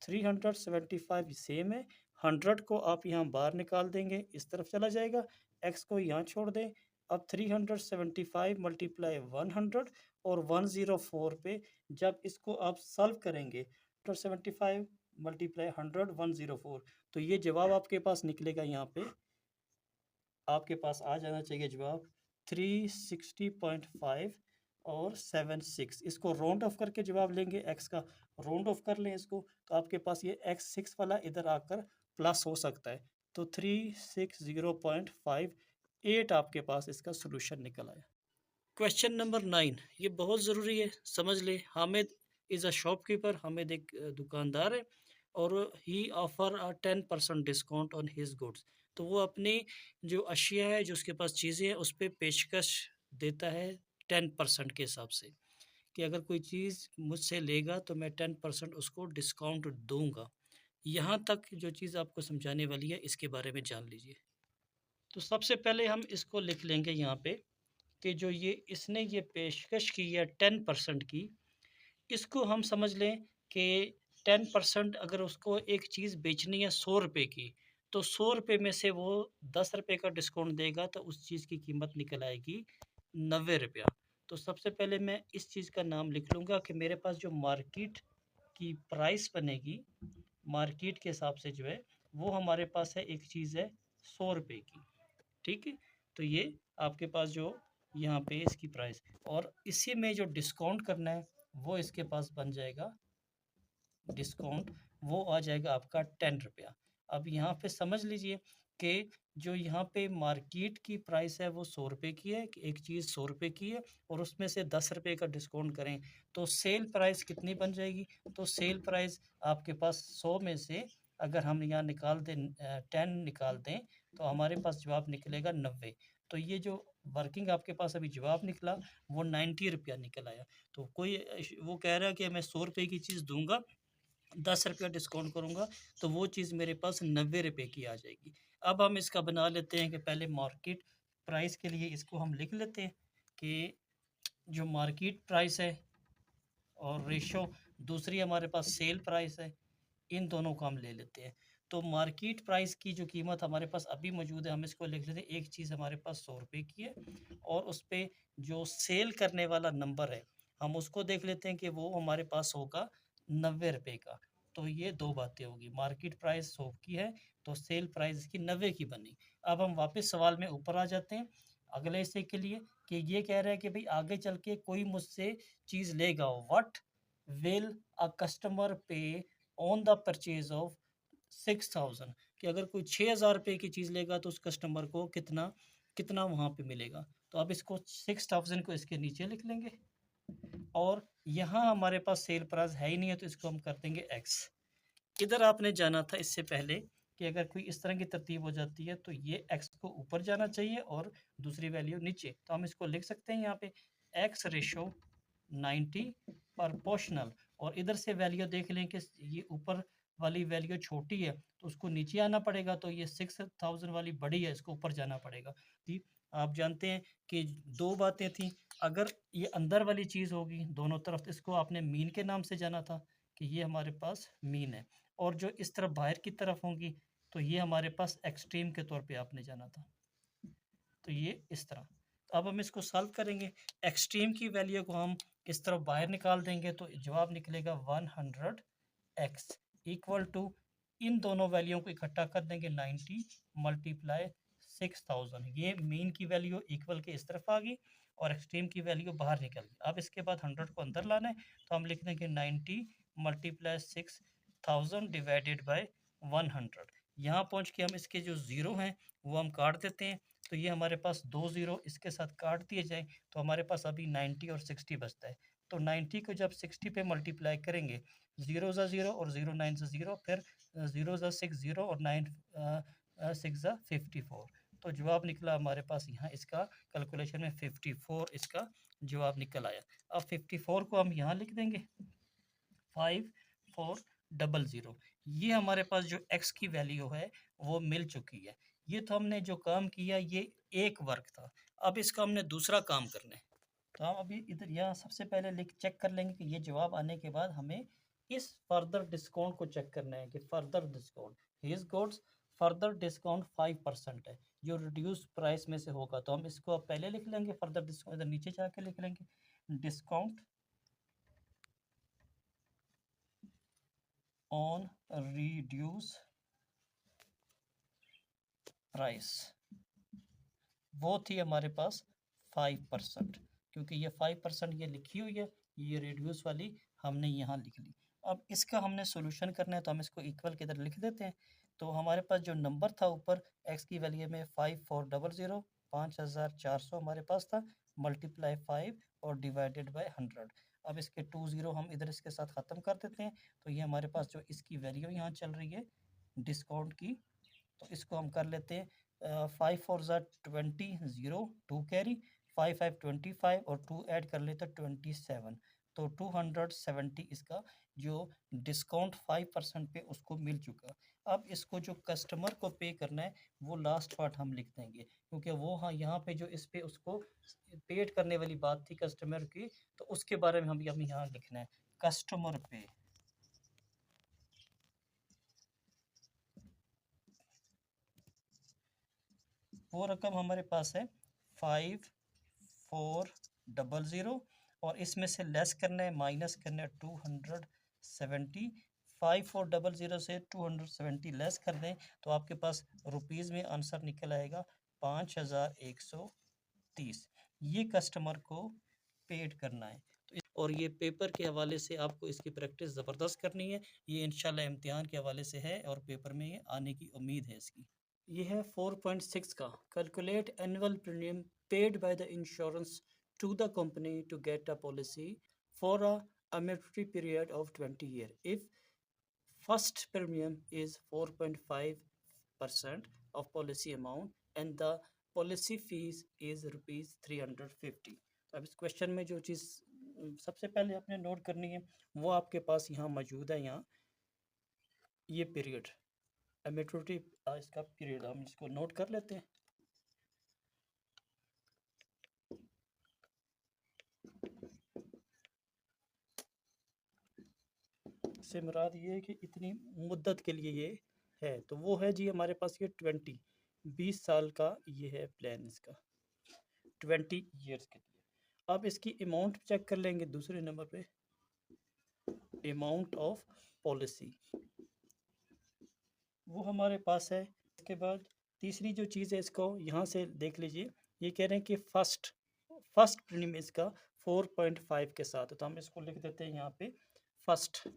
375 सेम है, 100 को आप यहाँ बाहर निकाल देंगे, इस तरफ चला जाएगा, x को यहाँ छोड़ दें। अब 375 मल्टीप्लाई 100 और 104 पे जब इसको आप सॉल्व करेंगे 275 मल्टीप्लाई 100 104, तो ये जवाब आपके पास निकलेगा, यहाँ पे आपके पास आ जाना चाहिए जवाब 360.5 और 76। इसको राउंड ऑफ करके जवाब लेंगे, x का राउंड ऑफ कर लें इसको, तो आपके पास ये x6 वाला इधर आकर प्लस हो सकता है, तो 360.58 आपके पास इसका सोल्यूशन निकल आया। क्वेश्चन नंबर 9, ये बहुत ज़रूरी है, समझ ले। Hamid is a shopkeeper, Hamid एक दुकानदार है और he offer 10% discount on his goods. तो वो अपनी जो अशिया है, जो उसके पास चीज़ें हैं, उस पर पेशकश देता है 10% के हिसाब से, कि अगर कोई चीज़ मुझसे लेगा तो मैं 10% उसको डिस्काउंट दूंगा। यहाँ तक जो चीज़ आपको समझाने वाली है इसके बारे में जान लीजिए। तो सबसे पहले हम इसको लिख लेंगे यहाँ पे कि जो ये इसने ये पेशकश की है 10% की, इसको हम समझ लें कि 10% अगर उसको एक चीज़ बेचनी है 100 रुपये की, तो 100 रुपये में से वो 10 रुपये का डिस्काउंट देगा तो उस चीज़ की कीमत निकल आएगी 90 रुपया। तो सबसे पहले मैं इस चीज़ का नाम लिख लूँगा कि मेरे पास जो मार्केट की प्राइस बनेगी, मार्केट के हिसाब से जो है वो हमारे पास है, एक चीज़ है 100 रुपये की, ठीक है। तो ये आपके पास जो यहाँ पे इसकी प्राइस, और इसी में जो डिस्काउंट करना है वो इसके पास बन जाएगा डिस्काउंट, वो आ जाएगा आपका 10 रुपया। अब यहाँ पे समझ लीजिए कि जो यहाँ पे मार्केट की प्राइस है वो 100 रुपये की है, कि एक चीज़ 100 रुपये की है और उसमें से 10 रुपये का डिस्काउंट करें तो सेल प्राइस कितनी बन जाएगी। तो सेल प्राइस आपके पास 100 में से अगर हम यहाँ निकाल दें 10 निकाल दें तो हमारे पास जवाब निकलेगा 90। तो ये जो वर्किंग आपके पास अभी जवाब निकला वो 90 रुपया निकल आया। तो कोई वो कह रहा है कि मैं 100 रुपये की चीज़ दूंगा, 10 रुपया डिस्काउंट करूंगा तो वो चीज़ मेरे पास 90 रुपये की आ जाएगी। अब हम इसका बना लेते हैं कि पहले मार्केट प्राइस के लिए इसको हम लिख लेते हैं कि जो मार्केट प्राइस है और रेशो दूसरी हमारे पास सेल प्राइस है, इन दोनों को हम ले लेते हैं। तो मार्केट प्राइस की जो कीमत हमारे पास अभी मौजूद है, हम इसको लिख लेते हैं, एक चीज़ हमारे पास 100 रुपये की है और उस पर जो सेल करने वाला नंबर है हम उसको देख लेते हैं कि वो हमारे पास होगा 90 रुपये का। तो ये दो बातें होगी, मार्केट प्राइस 100 की है तो सेल प्राइस की 90 की बनी। अब हम वापस सवाल में ऊपर आ जाते हैं अगले हिस्से के लिए, कि ये कह रहा है कि भाई आगे चल के कोई मुझसे चीज़ लेगा, व्हाट विल अ कस्टमर पे ऑन द परचेज ऑफ 6000, कि अगर कोई 6000 रुपये की चीज़ लेगा तो उस कस्टमर को कितना कितना वहाँ पे मिलेगा। तो अब इसको 6000 को इसके नीचे लिख लेंगे और यहाँ हमारे पास सेल प्राइस है ही नहीं है तो इसको हम कर देंगे x। इधर आपने जाना था इससे पहले कि अगर कोई इस तरह की तरतीब हो जाती है तो ये x को ऊपर जाना चाहिए और दूसरी वैल्यू नीचे, तो हम इसको लिख सकते हैं यहाँ पे x रेशो 90 प्रोपोर्शनल, और इधर से वैल्यू देख लें कि ये ऊपर वाली वैल्यू छोटी है तो उसको नीचे आना पड़ेगा, तो ये 6000 वाली बड़ी है, इसको ऊपर जाना पड़ेगा। आप जानते हैं कि दो बातें थी, अगर ये अंदर वाली चीज़ होगी दोनों तरफ, इसको आपने मीन के नाम से जाना था कि ये हमारे पास मीन है, और जो इस तरफ बाहर की तरफ होंगी तो ये हमारे पास एक्सट्रीम के तौर पे आपने जाना था। तो ये इस तरह, तो अब हम इसको सॉल्व करेंगे। एक्सट्रीम की वैल्यू को हम इस तरफ बाहर निकाल देंगे तो जवाब निकलेगा 100x इक्वल टू, इन दोनों वैल्यूओं को इकट्ठा कर देंगे 90 मल्टीप्लाई 6000, ये मीन की वैल्यू इक्वल के इस तरफ आ गई और एक्सट्रीम की वैल्यू बाहर निकल गई। अब इसके बाद 100 को अंदर लाना है तो हम लिख देंगे 90 मल्टीप्लाई 6000 डिवाइडेड बाय 100। यहाँ पहुँच के हम इसके जो ज़ीरो हैं वो हम काट देते हैं, तो ये हमारे पास दो ज़ीरो इसके साथ काट दिए जाएँ तो हमारे पास अभी 90 और 60 बचता है। तो 90 को जब 60 पे मल्टीप्लाई करेंगे, ज़ीरो ज़ा ज़ीरो और ज़ीरो नाइन ज़ा ज़ीरो, फिर ज़ीरो ज़ा सिक्स ज़ीरो और नाइन सिक्स ज़ा 54, तो जवाब निकला हमारे पास यहाँ इसका कैलकुलेशन में 54 इसका जवाब निकल आया। अब 54 को हम यहाँ लिख देंगे 5400, ये हमारे पास जो x की वैल्यू है वो मिल चुकी है। ये तो हमने जो काम किया ये एक वर्क था, अब इसका हमने दूसरा काम करना है। तो हम अभी इधर यहाँ सबसे पहले लिख चेक कर लेंगे कि ये जवाब आने के बाद हमें इस फर्दर डिस्काउंट को चेक करना है कि further discount his goods further discount 5% है जो रिड्यूस प्राइस में से होगा, तो हम इसको अब पहले लिख लेंगे फर्दर डिस्काउंट, इधर नीचे जाके लिख लेंगे डिस्काउंट ऑन रिड्यूस प्राइस, वो थी हमारे पास 5%, क्योंकि ये 5% ये लिखी हुई है, ये रिड्यूस वाली हमने यहाँ लिख ली। अब इसका हमने सोल्यूशन करना है तो हम इसको इक्वल के इधर लिख देते हैं। तो हमारे पास जो नंबर था ऊपर x की वैल्यू में 5400 5400 हमारे पास था, मल्टीप्लाई 5 और डिवाइडेड बाय 100। अब इसके 20 हम इधर इसके साथ ख़त्म कर देते हैं, तो ये हमारे पास जो इसकी वैल्यू यहाँ चल रही है डिस्काउंट की, तो इसको हम कर लेते हैं 5 4 ज़ा 20 ज़ीरो 2 कैरी 5 5 25 और 2 ऐड कर लेते 27, तो 270 इसका जो डिस्काउंट 5% पे उसको मिल चुका। अब इसको जो कस्टमर को पे करना है वो लास्ट पार्ट हम लिख देंगे, क्योंकि वो हाँ यहाँ पे जो इस पे उसको पेड करने वाली बात थी कस्टमर की, तो उसके बारे में हम यहाँ लिखना है कस्टमर पे। वो रकम हमारे पास है 5400 और इसमें से लेस करना है माइनस करना है 270। 5400 से 270 लेस कर दें तो आपके पास रुपीज़ में आंसर निकल आएगा 5130, ये कस्टमर को पेड करना है। और ये पेपर के हवाले से आपको इसकी प्रैक्टिस ज़बरदस्त करनी है, ये इंशाल्लाह इम्तिहान के हवाले से है और पेपर में ये आने की उम्मीद है इसकी। ये है 4.6 का, calculate annual premium paid by the insurance to the company to get a policy for a amortity period of 20 years if first premium is 4.5% of policy amount and the policy fees is rupees 350। अब इस question में जो चीज़ सबसे पहले आपने note करनी है वो आपके पास यहाँ मौजूद है, यहाँ ये पीरियड एमेट्रोटी इसका पीरियड हम इसको नोट कर लेते हैं। से मुराद ये है कि इतनी मुद्दत के लिए ये है, तो वो है जी हमारे पास ये 20 साल का ये है प्लान इसका 20 ईयर्स के लिए। अब इसकी अमाउंट चेक कर लेंगे दूसरे नंबर पे, अमाउंट ऑफ पॉलिसी वो हमारे पास है। इसके बाद तीसरी जो चीज़ है इसको यहाँ से देख लीजिए, ये कह रहे हैं कि फर्स्ट प्रीमियम इसका 4.5 के साथ है, तो हम इसको लिख देते हैं यहाँ पे फर्स्ट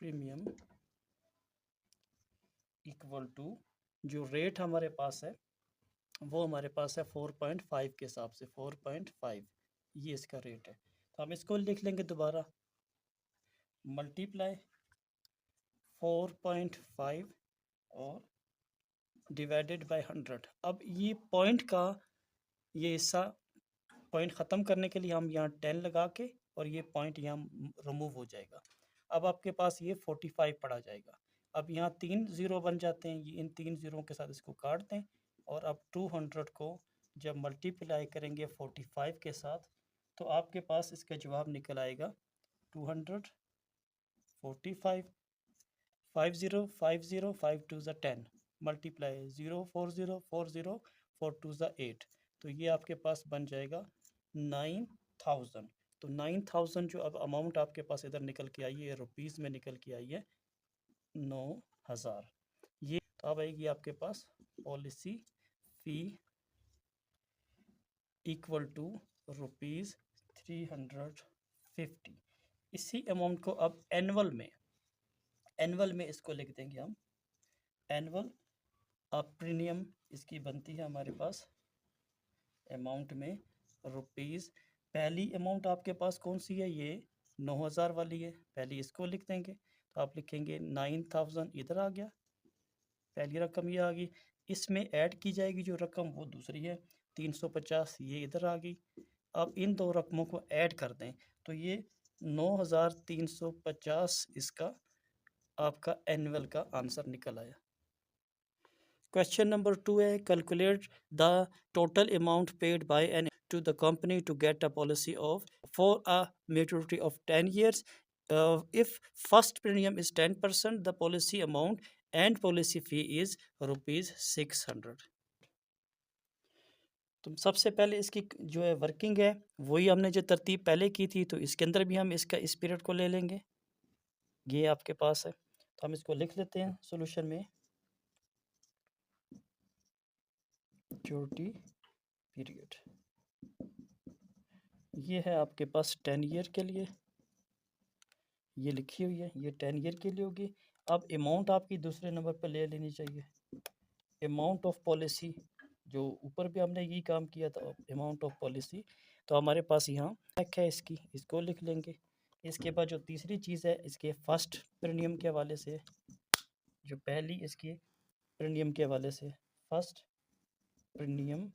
प्रीमियम इक्वल टू, जो रेट हमारे पास है वो हमारे पास है 4.5 के हिसाब से 4.5, ये इसका रेट है। तो हम इसको लिख लेंगे दोबारा मल्टीप्लाई 4.5 और डिवाइडेड बाय 100। अब ये पॉइंट का ये हिस्सा पॉइंट ख़त्म करने के लिए हम यहाँ 10 लगा के और ये पॉइंट यहाँ रिमूव हो जाएगा। अब आपके पास ये 45 पड़ा जाएगा। अब यहाँ 3 ज़ीरो बन जाते हैं, ये इन 3 ज़ीरो के साथ इसको काट दें और अब 200 को जब मल्टीप्लाई करेंगे 45 के साथ तो आपके पास इसका जवाब निकल आएगा 245 50 5 टू ज़ा 10 मल्टीप्लाई 0 40 4 टू ज़ा 8 तो ये आपके पास बन जाएगा 9000। तो 9000 जो अब अमाउंट आपके पास इधर निकल के आई है रुपीज़ में निकल के आई है 9000। ये तो अब आएगी आपके पास पॉलिसी फ़ी इक्वल टू ₹350। इसी अमाउंट को अब एनुअल में इसको लिख देंगे हम। एनुअल अब प्रीमियम इसकी बनती है हमारे पास अमाउंट में रुपीज़। पहली अमाउंट आपके पास कौन सी है, ये 9000 वाली है, पहली इसको लिख देंगे। तो आप लिखेंगे 9000 इधर आ गया, पहली रकम ये आ गई। इसमें ऐड की जाएगी जो रकम वो दूसरी है 350, ये इधर आ गई। अब इन दो रकमों को ऐड कर दें तो ये 9350 इसका आपका एनुअल का आंसर निकल आया। क्वेश्चन नंबर 2 है calculate the total amount paid by an to the company to get a policy of for a maturity of 10 years. If first premium is 10%, the policy amount and policy fee is ₹600. तो सबसे पहले इसकी जो है working है वही हमने जो तरतीब पहले की थी तो इसके अंदर भी हम इसका इस पीरियड को ले लेंगे, ये आपके पास है। तो हम इसको लिख लेते हैं सॉल्यूशन में, मैच्योरिटी पीरियड ये है आपके पास 10 ईयर के लिए, ये लिखी हुई है, ये 10 ईयर के लिए होगी। अब अमाउंट आपकी दूसरे नंबर पर ले लेनी चाहिए, अमाउंट ऑफ पॉलिसी, जो ऊपर भी हमने यही काम किया था अमाउंट ऑफ पॉलिसी। तो हमारे पास यहाँ एक है इसकी, इसको लिख लेंगे। इसके बाद जो तीसरी चीज़ है इसके फर्स्ट प्रीमियम के हवाले से, जो पहली इसकी प्रीमियम के हवाले से फर्स्ट प्रीमियम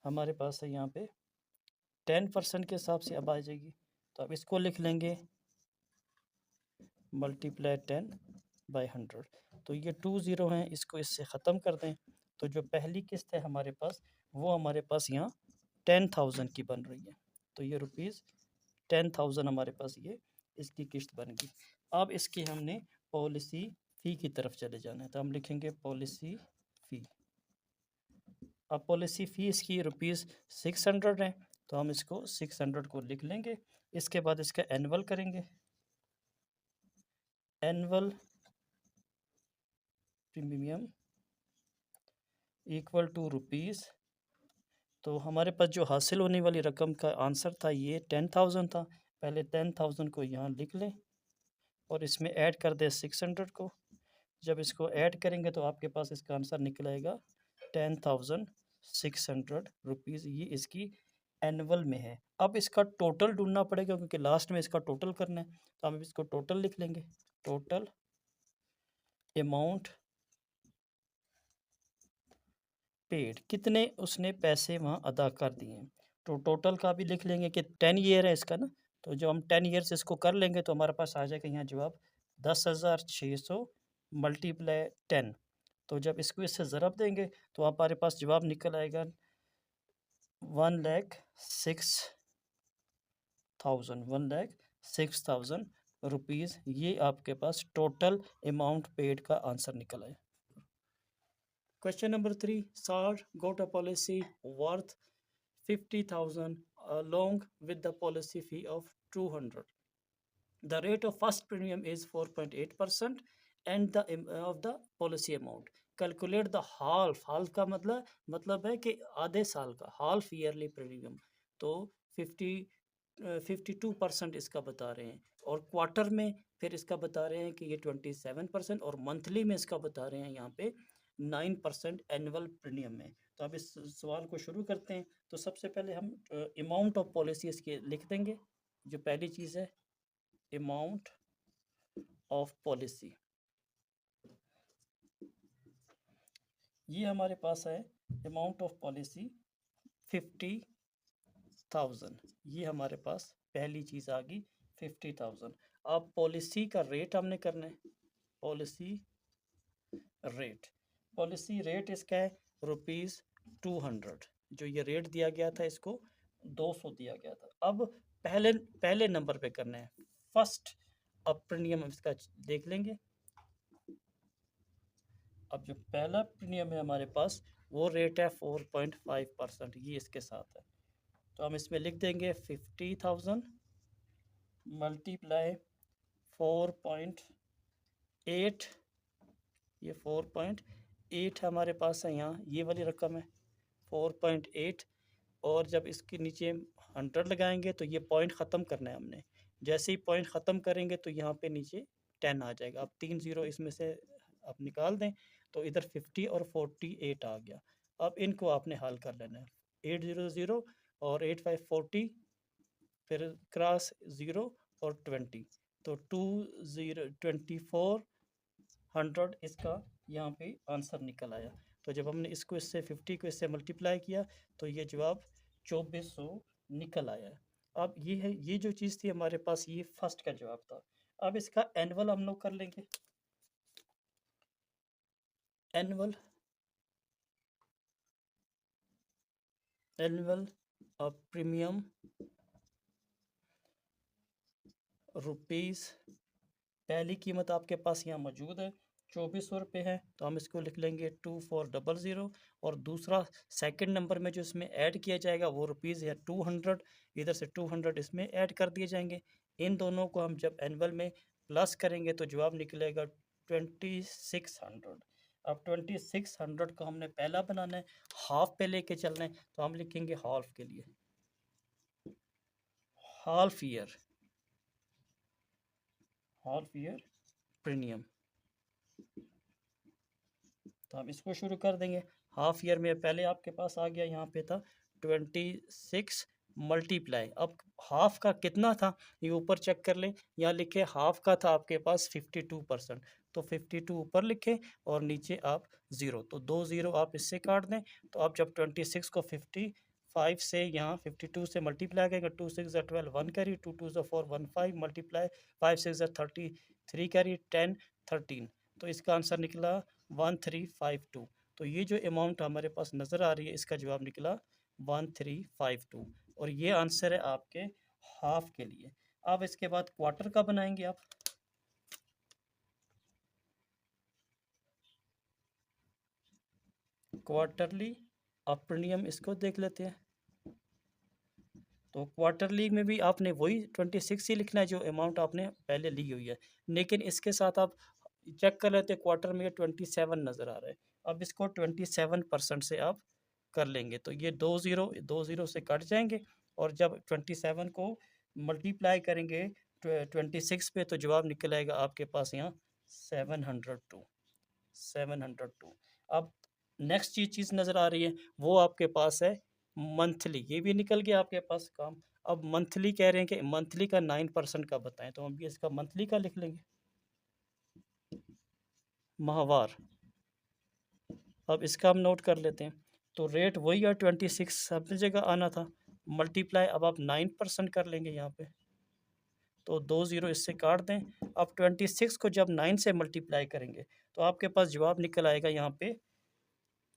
हमारे पास है यहाँ पे 10% के हिसाब से अब आ जाएगी। तो अब इसको लिख लेंगे मल्टीप्लाई 10/100। तो ये 2 ज़ीरो हैं, इसको इससे ख़त्म कर दें। तो जो पहली किस्त है हमारे पास वो हमारे पास यहाँ 10,000 की बन रही है। तो ये ₹10,000 हमारे पास ये इसकी किस्त बन गई। अब इसकी हमने पॉलिसी फ़ी की तरफ चले जाना है, तो हम लिखेंगे पॉलिसी फ़ी। अब पॉलिसी फ़ी इसकी ₹600 है, तो हम इसको 600 को लिख लेंगे। इसके बाद इसका एनुअल करेंगे, annual premium equal to rupees. तो हमारे पास जो हासिल होने वाली रकम का आंसर था ये 10,000 था। पहले 10,000 को यहाँ लिख लें और इसमें ऐड कर दें 600 को। जब इसको ऐड करेंगे तो आपके पास इसका आंसर निकल आएगा 10,600 रुपीज़, ये इसकी एनुअल में है। अब इसका टोटल ढूंढना पड़ेगा क्योंकि लास्ट में इसका टोटल करना है, तो हम इसको टोटल लिख लेंगे, टोटल अमाउंट पेड, कितने उसने पैसे वहाँ अदा कर दिए हैं। तो टोटल का भी लिख लेंगे कि 10 ईयर है इसका ना, तो जो हम 10 ईयर से इसको कर लेंगे तो हमारे पास आ जाएगा यहाँ जवाब 10,600 मल्टीप्लाई 10। तो जब इसको इससे ज़रब देंगे तो हमारे पास जवाब निकल आएगा 1,06,000 रुपीज़। ये आपके पास टोटल अमाउंट पेड का आंसर निकल आया। Question number 3. Sard got a policy worth 50,000 along with the policy fee of 200. The rate of first premium is 4.8% and the of the policy amount. Calculate the half. half का मतलब है कि आधे साल का half yearly premium. तो 52% इसका बता रहे हैं और क्वार्टर में फिर इसका बता रहे हैं कि ये 27% और मंथली में इसका बता रहे हैं यहाँ पे 9% एनुअल प्रीमियम में। तो अब इस सवाल को शुरू करते हैं। तो सबसे पहले हम अमाउंट ऑफ पॉलिसी इसके लिख देंगे। जो पहली चीज़ है अमाउंट ऑफ पॉलिसी, ये हमारे पास है अमाउंट ऑफ पॉलिसी 50,000, ये हमारे पास पहली चीज़ आ गई 50,000। अब पॉलिसी का रेट हमने करना है, पॉलिसी रेट, पॉलिसी रेट इसका है ₹200। जो ये रेट दिया गया था इसको 200 दिया गया था। अब पहले पहले नंबर पे करना है फर्स्ट। अब प्रीमियम इसका देख लेंगे। अब जो पहला प्रीमियम है हमारे पास वो रेट है 4.5%, ये इसके साथ है। तो हम इसमें लिख देंगे 50,000 मल्टीप्लाई 4.8, ये 4.8 हमारे पास है, यहाँ ये वाली रकम है 4.8। और जब इसके नीचे 100 लगाएंगे तो ये पॉइंट ख़त्म करना है हमने। जैसे ही पॉइंट ख़त्म करेंगे तो यहाँ पे नीचे 10 आ जाएगा। अब 3 ज़ीरो इसमें से आप निकाल दें तो इधर 50 और 48 आ गया। अब इनको आपने हल कर लेना है, 800 और 8540, फिर क्रॉस 0 और 20, तो 2400 इसका यहाँ पे आंसर निकल आया। तो जब हमने इसको इससे 50 को इससे मल्टीप्लाई किया तो ये जवाब 2400 निकल आया। अब ये है, ये जो चीज़ थी हमारे पास, ये फर्स्ट का जवाब था। अब इसका एनुअल हम लोग कर लेंगे। एनुअल एनुअल प्रीमियम रुपीज़, पहली कीमत आपके पास यहाँ मौजूद है 2400 है, तो हम इसको लिख लेंगे 2400। और दूसरा सेकंड नंबर में जो इसमें ऐड किया जाएगा वो रुपीज़ है 200, इधर से 200 इसमें ऐड कर दिए जाएंगे। इन दोनों को हम जब एनुअल में प्लस करेंगे तो जवाब निकलेगा 2600। अब 2600 को हमने पहला बनाना है, हाफ पे लेके चलना है, तो हम लिखेंगे हाफ के लिए हाफ ईयर प्रीमियम। तो हम इसको शुरू कर देंगे। हाफ ईयर में पहले आपके पास आ गया, यहाँ पे था 26 मल्टीप्लाई, अब हाफ का कितना था ये ऊपर चेक कर लें। यहाँ लिखे हाफ का था आपके पास 52%, तो 52 ऊपर लिखे और नीचे आप 0, तो 2 ज़ीरो आप इससे काट दें। तो आप जब 26 को 55 से यहाँ 52 से मल्टीप्लाई करेंगे, 2 6 12 1 करी, 2 2 4 1 5 मल्टीप्लाई 5 6 33 करी 10 13, तो इसका आंसर निकला 1352। तो ये जो अमाउंट हमारे पास नज़र आ रही है इसका जवाब निकला 1352, और ये आंसर है आपके हाफ के लिए। अब इसके बाद क्वार्टर का बनाएंगे आप। क्वार्टरली प्रीमियम इसको देख लेते हैं। तो क्वार्टरली में भी आपने वही 26 ही लिखना है जो अमाउंट आपने पहले ली हुई है, लेकिन इसके साथ आप चेक कर लेते हैं क्वार्टर में 27 नज़र आ रहा है। अब इसको 27% से आप कर लेंगे तो ये 2 ज़ीरो से कट जाएंगे, और जब 27 को मल्टीप्लाई करेंगे 26 पे तो जवाब निकल आएगा आपके पास यहाँ 702। अब नेक्स्ट चीज़ नज़र आ रही है वो आपके पास है मंथली, ये भी निकल गया आपके पास काम। अब मंथली कह रहे हैं कि मंथली का 9% का बताएं, तो हम भी इसका मंथली का लिख लेंगे माहवार। अब इसका हम नोट कर लेते हैं। तो रेट वही है 26 सब जगह आना था, मल्टीप्लाई अब आप 9% कर लेंगे यहाँ पे, तो 2 ज़ीरो इससे काट दें। अब 26 को जब 9 से मल्टीप्लाई करेंगे तो आपके पास जवाब निकल आएगा यहाँ पे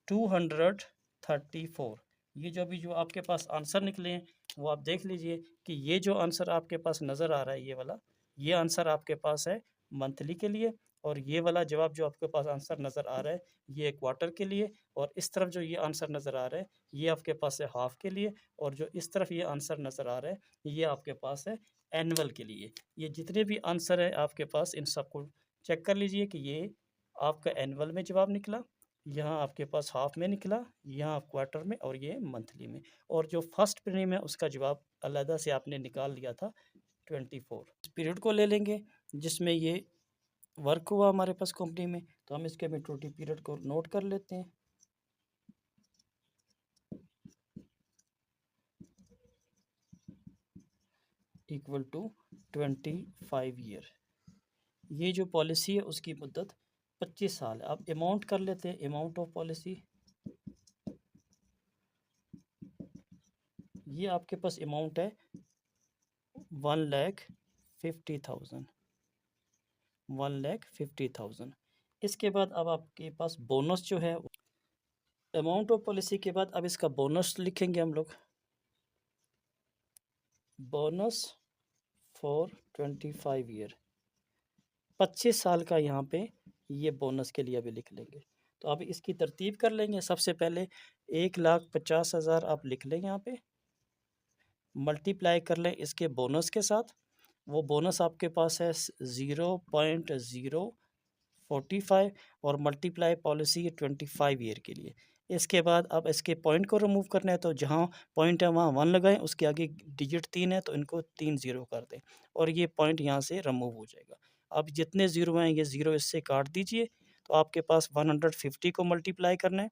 234। ये जो आपके पास आंसर निकले हैं वो आप देख लीजिए कि ये जो आंसर आपके पास नज़र आ रहा है ये वाला, ये आंसर आपके पास है मंथली के लिए, और ये वाला जवाब जो आपके पास आंसर नज़र आ रहा है ये क्वार्टर के लिए, और इस तरफ जो ये आंसर नज़र आ रहा है ये आपके पास है हाफ के लिए, और जो इस तरफ ये आंसर नज़र आ रहा है ये आपके पास है एनुअल के लिए। ये जितने भी आंसर है आपके पास इन सबको चेक कर लीजिए कि ये आपका एनुअल में जवाब निकला, यहाँ आपके पास हाफ में निकला, यहाँ क्वार्टर में, और ये मंथली में। और जो फर्स्ट प्रीमियम है उसका जवाब अलहदा से आपने निकाल लिया था 24। इस पीरियड को ले लेंगे जिसमें ये वर्क हुआ हमारे पास कंपनी में, तो हम इसके मेट्रोटी पीरियड को नोट कर लेते हैं। Equal to 25 year. ये जो पॉलिसी है उसकी मुद्दत 25 साल है। अब अमाउंट कर लेते हैं, अमाउंट ऑफ पॉलिसी, ये आपके पास अमाउंट है 1,50,000 1,50,000। इसके बाद अब आपके पास बोनस जो है, अमाउंट ऑफ पॉलिसी के बाद अब इसका बोनस लिखेंगे हम लोग। बोनस फॉर 25 ईयर, 25 साल का यहाँ पे ये बोनस के लिए अभी लिख लेंगे। तो अब इसकी तरतीब कर लेंगे। सबसे पहले 1,50,000 आप लिख लें यहाँ पे, मल्टीप्लाई कर लें इसके बोनस के साथ। वो बोनस आपके पास है 0.045 और मल्टीप्लाई पॉलिसी 25 ईयर के लिए। इसके बाद अब इसके पॉइंट को रिमूव करना है, तो जहाँ पॉइंट है वहाँ 1 लगाएं, उसके आगे डिजिट 3 है तो इनको 3 ज़ीरो कर दें और ये पॉइंट यहाँ से रिमूव हो जाएगा। अब जितने ज़ीरो हैं ये ज़ीरो इससे काट दीजिए, तो आपके पास 150 को मल्टीप्लाई करना है।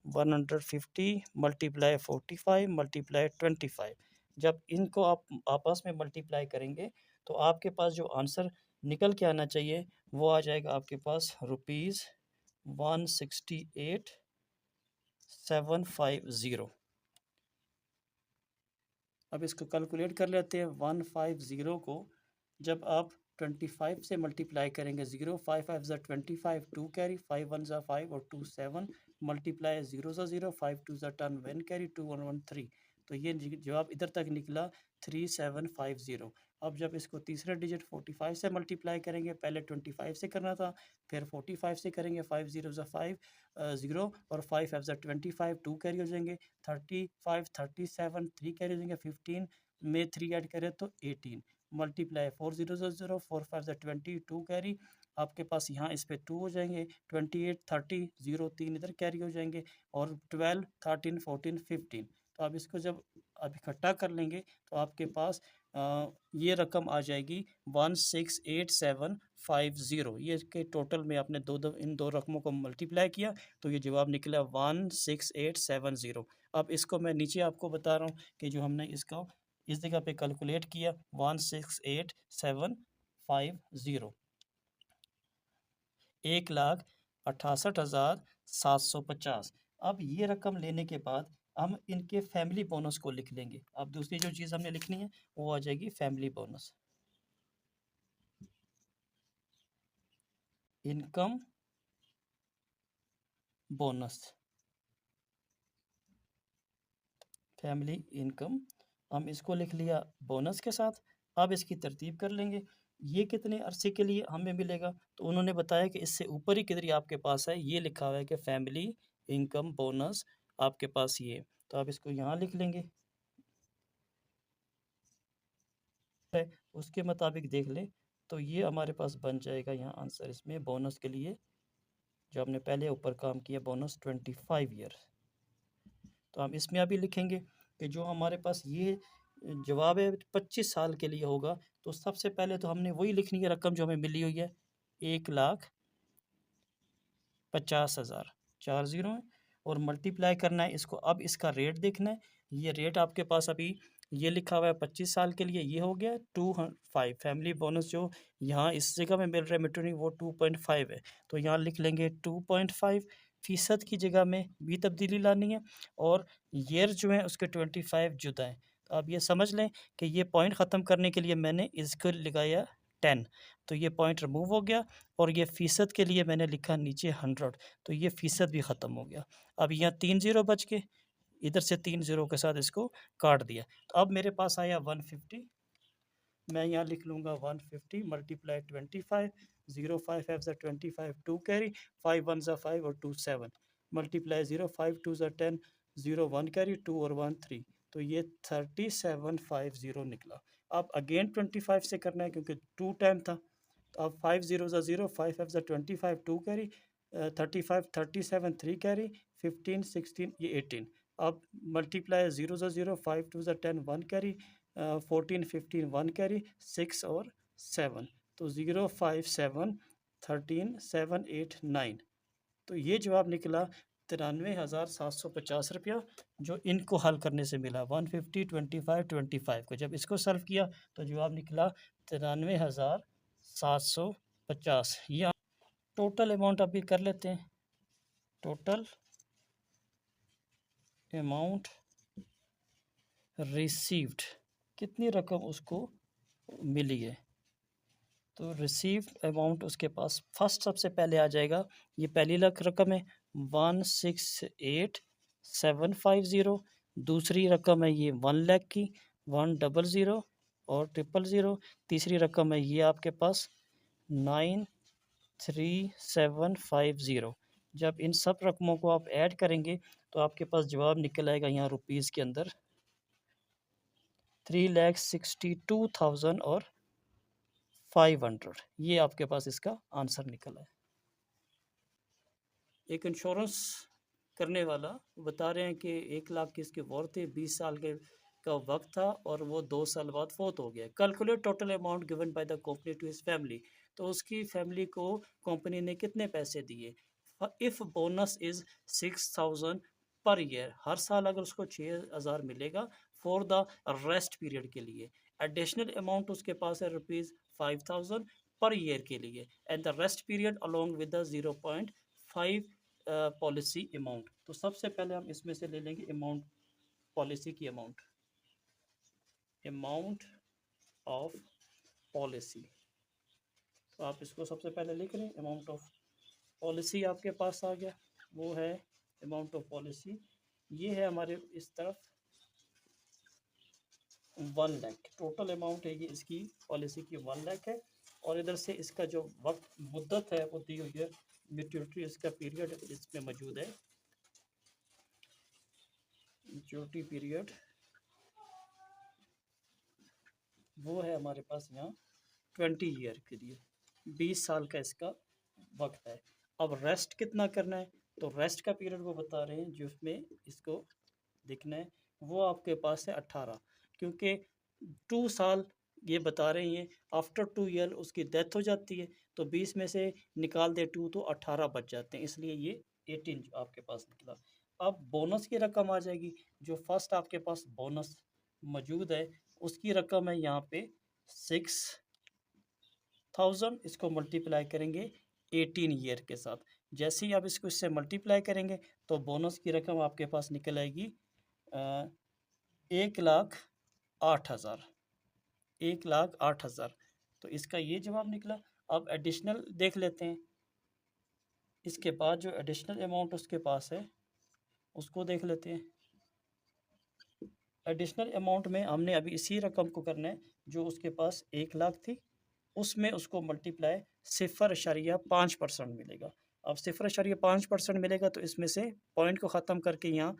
150 मल्टीप्लाई 45 मल्टीप्लाई 25। जब इनको आप आपस में मल्टीप्लाई करेंगे तो आपके पास जो आंसर निकल के आना चाहिए वो आ जाएगा आपके पास ₹168,750। अब इसको कैलकुलेट कर लेते हैं। 150 को जब आप 25 से मल्टीप्लाई करेंगे, 0 5 5 ज़ा 25, 2 कैरी, 5 1 ज़ा 5 और 2 7, मल्टीप्लाई 0 ज़ा 0, 5 2 ज़ा 10, 1 कैरी, 2 1 1 3। तो ये जवाब इधर तक निकला 3750। अब जब इसको तीसरे डिजिट 45 से मल्टीप्लाई करेंगे, पहले 25 से करना था, फिर 45 से करेंगे, 5 0 ज़ा 5 0 और 5 5 ज़ा 25, 2 कैरी हो जाएंगे, 35 37 3 कैरी हो जाएंगे, 15 में 3 ऐड करें तो 18, मल्टीप्लाई 4 0 ज़ा 0, 4 5 ज़ा 20, 2 कैरी आपके पास यहाँ इस पे 2 हो जाएंगे, 28 30 0 3 इधर कैरी हो जाएंगे और 12 13 14 15। तो आप इसको जब अब इकट्ठा कर लेंगे तो आपके पास ये रकम आ जाएगी 168,750। ये के टोटल में आपने इन दो रकमों को मल्टीप्लाई किया तो ये जवाब निकला 16870। अब इसको मैं नीचे आपको बता रहा हूँ कि जो हमने इसका इस जगह पे कैलकुलेट किया 168,750, 1,68,750। अब ये रकम लेने के बाद हम इनके फैमिली बोनस को लिख लेंगे। अब दूसरी जो चीज़ हमने लिखनी है वो आ जाएगी family bonus, income bonus, family income. हम इसको लिख लिया बोनस के साथ। अब इसकी तरतीब कर लेंगे, ये कितने अरसे के लिए हमें मिलेगा। तो उन्होंने बताया कि इससे ऊपर ही किधर आपके पास है, ये लिखा हुआ है कि फैमिली इनकम बोनस आपके पास ये। तो आप इसको यहाँ लिख लेंगे, उसके मुताबिक देख ले तो ये हमारे पास बन जाएगा यहाँ आंसर इसमें बोनस के लिए, जो हमने पहले ऊपर काम किया बोनस 25 ईयर। तो हम इसमें अभी लिखेंगे कि जो हमारे पास ये जवाब है 25 साल के लिए होगा। तो सबसे पहले तो हमने वही लिखनी है रकम जो हमें मिली हुई है, 1,50,000, 4 ज़ीरो है और मल्टीप्लाई करना है इसको। अब इसका रेट देखना है, ये रेट आपके पास अभी ये लिखा हुआ है 25 साल के लिए, ये हो गया 2.5। फैमिली बोनस जो यहाँ इस जगह में मिल रहा है मेटरनी वो 2.5 है, तो यहाँ लिख लेंगे 2.5। फ़ीसद की जगह में भी तब्दीली लानी है और ईयर जो है उसके 25 जुदा है। तो आप ये समझ लें कि ये पॉइंट ख़त्म करने के लिए मैंने इसको लगाया 10, तो ये पॉइंट रिमूव हो गया और ये फ़ीसद के लिए मैंने लिखा नीचे 100, तो ये फ़ीसद भी ख़त्म हो गया। अब यहाँ 3 ज़ीरो बच के इधर से 3 ज़ीरो के साथ इसको काट दिया, तो अब मेरे पास आया 150। मैं यहाँ लिख लूँगा 150 मल्टीप्लाई 25, 0 5 5 ज़ा 25, 2 कैरी, 5 1 ज़ा 5 और 2 7, मल्टीप्लाई 0 5 2 ज़ा 10, 0 1 कैरी, 2 और 1 3। तो ये 3750 निकला। अब अगेन 25 से करना है क्योंकि 2 टाइम था। तो अब 5 0 ज़ा 0, 5 5 ज़ा 25, 2 कैरी, 35 37 3 कैरी, 15 16 ये 18। अब मल्टीप्लाई 0 ज़ा 0, 5 2 ज़ा 10, 1 कैरी, 14 15 1 कैरी, 6 और 7। तो 0 5 7 13 7 8 9। तो ये जवाब निकला 93,750 रुपया, जो इनको हल करने से मिला। 150 25 25 को जब इसको सॉल्व किया तो जवाब निकला 93,750। ये टोटल अमाउंट अभी कर लेते हैं। टोटल अमाउंट रिसीव्ड, कितनी रकम उसको मिली है। तो रिसीव्ड अमाउंट उसके पास फर्स्ट सबसे पहले आ जाएगा, ये पहली लाख रकम है 168,750। दूसरी रकम है ये 1 लाख की 100 और 000। तीसरी रकम है ये आपके पास 93750। जब इन सब रकमों को आप ऐड करेंगे तो आपके पास जवाब निकल आएगा यहाँ रुपीज़ के अंदर 3,62,000 और 500। ये आपके पास इसका आंसर निकला है। एक इंश्योरेंस करने वाला बता रहे हैं कि 1 लाख की इसकी वर्थ है, 20 साल के का वक्त था और वो 2 साल बाद फोत हो गया। Calculate total amount given by the company to his family. तो उसकी फैमिली को कंपनी ने कितने पैसे दिए। If bonus is 6,000 per year, हर साल अगर उसको 6,000 मिलेगा फॉर द रेस्ट पीरियड के लिए। एडिशनल अमाउंट उसके पास है ₹5,000 पर ईयर के लिए and the rest period along with the 0.5 policy amount. तो सबसे पहले हम इसमें से ले लेंगे अमाउंट, पॉलिसी की अमाउंट, अमाउंट ऑफ पॉलिसी। तो आप इसको सबसे पहले लिख लें, अमाउंट ऑफ पॉलिसी आपके पास आ गया, वो है अमाउंट ऑफ पॉलिसी। ये है हमारे इस तरफ 1 लाख टोटल अमाउंट है, ये इसकी पॉलिसी की 1 लाख है। और इधर से इसका जो वक्त मुद्दत है वो दी हुई है, मेच्योरिटी इसका पीरियड इसमें मौजूद है, मेच्योरिटी पीरियड वो है हमारे पास यहाँ 20 ईयर के लिए, 20 साल का इसका वक्त है। अब रेस्ट कितना करना है, तो रेस्ट का पीरियड वो बता रहे हैं जिसमें इसको देखना है, वो आपके पास है 18, क्योंकि 2 साल ये बता रहे हैं आफ्टर 2 ईयर उसकी डेथ हो जाती है, तो 20 में से निकाल दे 2 तो 18 बच जाते हैं, इसलिए ये 18 आपके पास निकला। अब बोनस की रकम आ जाएगी, जो फर्स्ट आपके पास बोनस मौजूद है उसकी रकम है यहाँ पे 6,000, इसको मल्टीप्लाई करेंगे 18 ईयर के साथ। जैसे ही आप इसको इससे मल्टीप्लाई करेंगे तो बोनस की रकम आपके पास निकल आएगी 1,08,000, 1,08,000। तो इसका ये जवाब निकला। अब एडिशनल देख लेते हैं, इसके बाद जो एडिशनल अमाउंट उसके पास है उसको देख लेते हैं। एडिशनल अमाउंट में हमने अभी इसी रकम को करना है जो उसके पास 1 लाख थी, उसमें उसको मल्टीप्लाई 0.5% मिलेगा। अब 0.5% मिलेगा तो इसमें से पॉइंट को ख़त्म करके यहाँ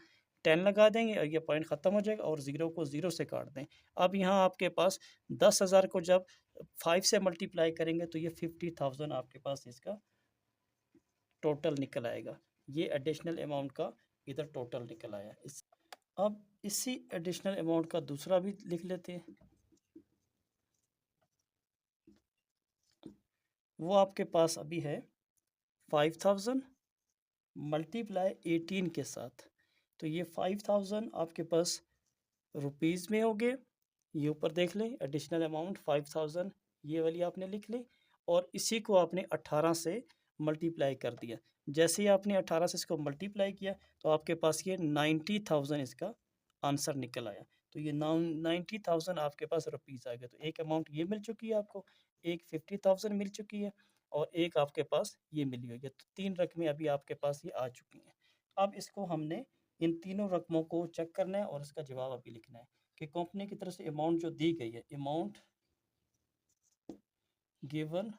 10 लगा देंगे और ये पॉइंट ख़त्म हो जाएगा और 0 को 0 से काट दें। अब यहाँ आपके पास 10,000 को जब 5 से मल्टीप्लाई करेंगे तो ये 50,000 आपके पास इसका टोटल निकल आएगा। ये एडिशनल अमाउंट का इधर टोटल निकल आया। अब इसी एडिशनल अमाउंट का दूसरा भी लिख लेते हैं, वो आपके पास अभी है 5,000 मल्टीप्लाई 18 के साथ। तो ये 5,000 आपके पास रुपीज़ में हो गए, ये ऊपर देख लें एडिशनल अमाउंट 5,000, ये वाली आपने लिख ली और इसी को आपने 18 से मल्टीप्लाई कर दिया। जैसे ही आपने 18 से इसको मल्टीप्लाई किया तो आपके पास ये 90,000 इसका आंसर निकल आया। तो ये 90,000 आपके पास रुपीज़ आ गए। तो एक अमाउंट ये मिल चुकी है आपको, एक 50,000 मिल चुकी है और एक आपके पास ये मिली हुई है। तो 3 रकमें अभी आपके पास ये आ चुकी हैं। अब इसको हमने इन तीनों रकमों को चेक करना है और इसका जवाब अभी लिखना है कि कंपनी की तरफ से अमाउंट जो दी गई है, amount given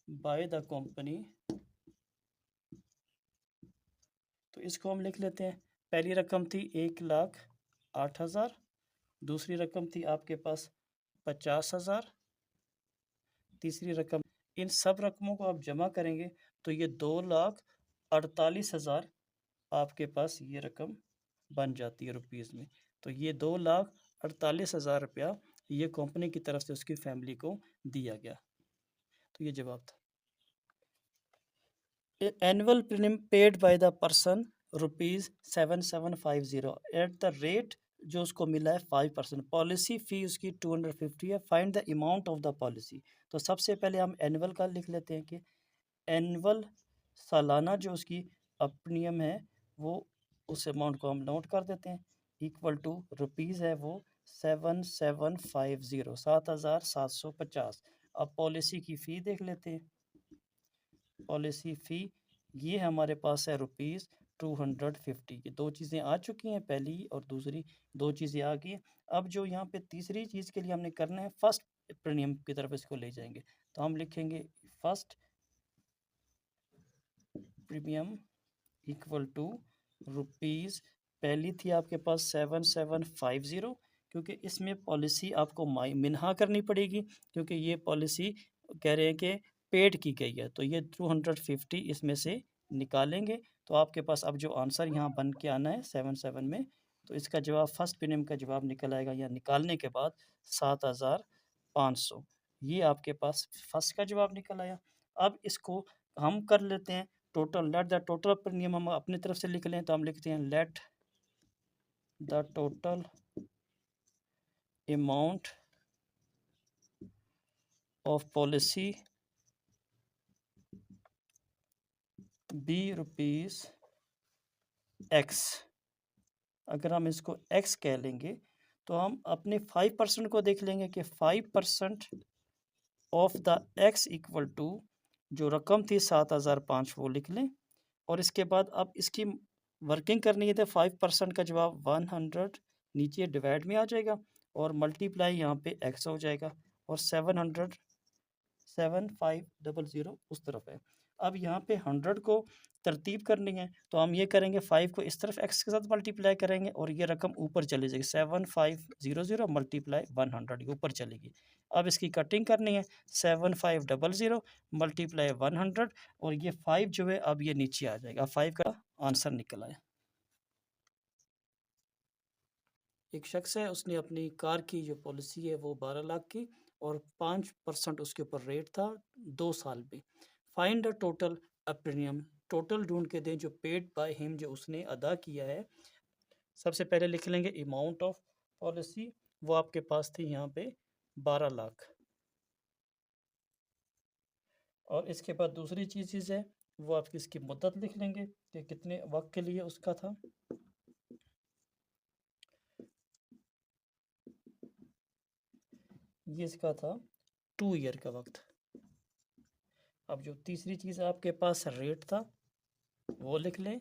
by the company, तो इसको हम लिख लेते हैं। पहली रकम थी 1,08,000, दूसरी रकम थी आपके पास 50,000, तीसरी रकम। इन सब रकमों को आप जमा करेंगे तो ये 2,48,000 आपके पास ये रकम बन जाती है रुपीज़ में। तो ये 2,48,000 रुपया ये कंपनी की तरफ से उसकी फैमिली को दिया गया। तो ये जवाब था। Annual premium paid by the person ₹7,750 eight the rate जो उसको मिला है 5%। पॉलिसी फ़ी उसकी 250 है। Find the amount of the policy. तो सबसे पहले हम एनुअल का लिख लेते हैं कि एनुअल सालाना जो उसकी प्रीमियम है वो उस अमाउंट को हम नोट कर देते हैं, इक्वल टू रुपीज़ है वो 7750, 7750। अब पॉलिसी की फ़ी देख लेते हैं। पॉलिसी फ़ी ये हमारे पास है ₹250। ये दो चीज़ें आ चुकी हैं, पहली और दूसरी दो चीज़ें आ गई हैं। अब जो यहाँ पे तीसरी चीज़ के लिए हमने करना है, फर्स्ट प्रीमियम की तरफ इसको ले जाएंगे। तो हम लिखेंगे first premium equal to rupees, पहली थी आपके पास 7750, क्योंकि इसमें पॉलिसी आपको मिन्हा करनी पड़ेगी, क्योंकि ये पॉलिसी कह रहे हैं कि पेड की गई है। तो ये 250 इसमें से निकालेंगे, तो आपके पास अब जो आंसर यहाँ बन के आना है 77 में, तो इसका जवाब फर्स्ट प्रीमियम का जवाब निकल आएगा, या निकालने के बाद 7500। ये आपके पास फर्स्ट का जवाब निकल आया। अब इसको हम कर लेते हैं total. Let the total premium हम अपनी तरफ से लिख लें, तो हम लिखते हैं let the total amount of policy B rupees x. अगर हम इसको एक्स कह लेंगे, तो हम अपने 5% को देख लेंगे कि 5% of the X equal to, जो रकम थी 7005, वो लिख लें। और इसके बाद अब इसकी वर्किंग करनी है, तो 5% का जवाब 100 नीचे डिवाइड में आ जाएगा, और मल्टीप्लाई यहाँ पे एक्स हो जाएगा, और 7500 उस तरफ है। अब यहाँ पे 100 को तरतीब करनी है, तो हम ये करेंगे 5 को इस तरफ एक्स के साथ मल्टीप्लाई करेंगे, और ये रकम ऊपर चली जाएगी, 7500 मल्टीप्लाई 100 ये ऊपर चलेगी। अब इसकी कटिंग करनी है, 7500 मल्टीप्लाई 100, और ये 5 जो है अब ये नीचे आ जाएगा। 5 का आंसर निकल आया। एक शख्स है, उसने अपनी कार की जो पॉलिसी है वो 12 लाख की, और 5% उसके ऊपर रेट था 2 साल पे। Find the total premium, total ढूंढ के दें जो पेड बाय हिम, जो उसने अदा किया है। सबसे पहले लिख लेंगे अमाउंट ऑफ पॉलिसी, वो आपके पास थी यहाँ पे 12 लाख। और इसके बाद दूसरी चीज़ है, वो आपकी इसकी मुद्दत लिख लेंगे कि कितने वक्त के लिए उसका था। ये इसका था 2 ईयर का वक्त। अब जो तीसरी चीज़ आपके पास रेट था, वो लिख लें।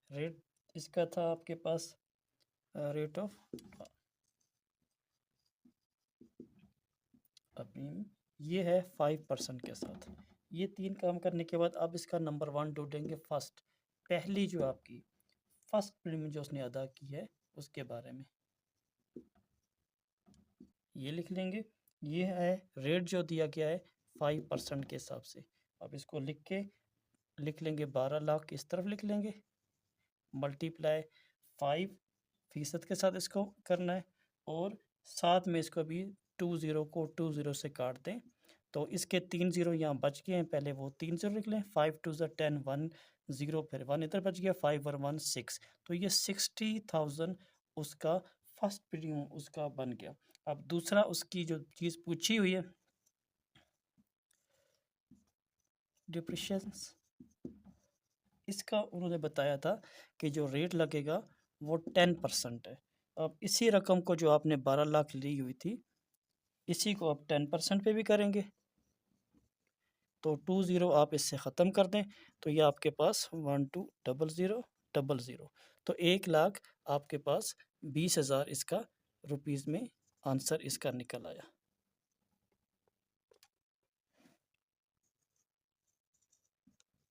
रेट इसका था आपके पास रेट ऑफ अभी, ये है 5% के साथ। ये 3 काम करने के बाद अब इसका नंबर 1 ढूंढेंगे। फर्स्ट, पहली जो आपकी फर्स्ट प्रीमियम जो उसने अदा की है उसके बारे में ये लिख लेंगे। ये है रेट जो दिया गया है 5% के हिसाब से। अब इसको लिख लेंगे 12 लाख इस तरफ लिख लेंगे, मल्टीप्लाई 5% के साथ इसको करना है, और साथ में इसको भी 20 को 20 से काट दें, तो इसके 3 ज़ीरो यहाँ बच गए हैं, पहले वो 3 ज़ीरो लिख लें। 5 2 10, 1 ज़ीरो, फिर 1 इधर बच गया, 5 और 1 6, तो ये 60,000 उसका फर्स्ट प्रीमियम उसका बन गया। अब दूसरा उसकी जो चीज़ पूछी हुई है डिप्रिशिएशंस, इसका उन्होंने बताया था कि जो रेट लगेगा वो 10% है। अब इसी रकम को जो आपने 12 लाख ली हुई थी, इसी को आप 10% पे भी करेंगे, तो 20 आप इससे ख़त्म कर दें, तो ये आपके पास 120000, तो 1 लाख आपके पास 20,000 इसका रुपीज़ में आंसर इसका निकल आया।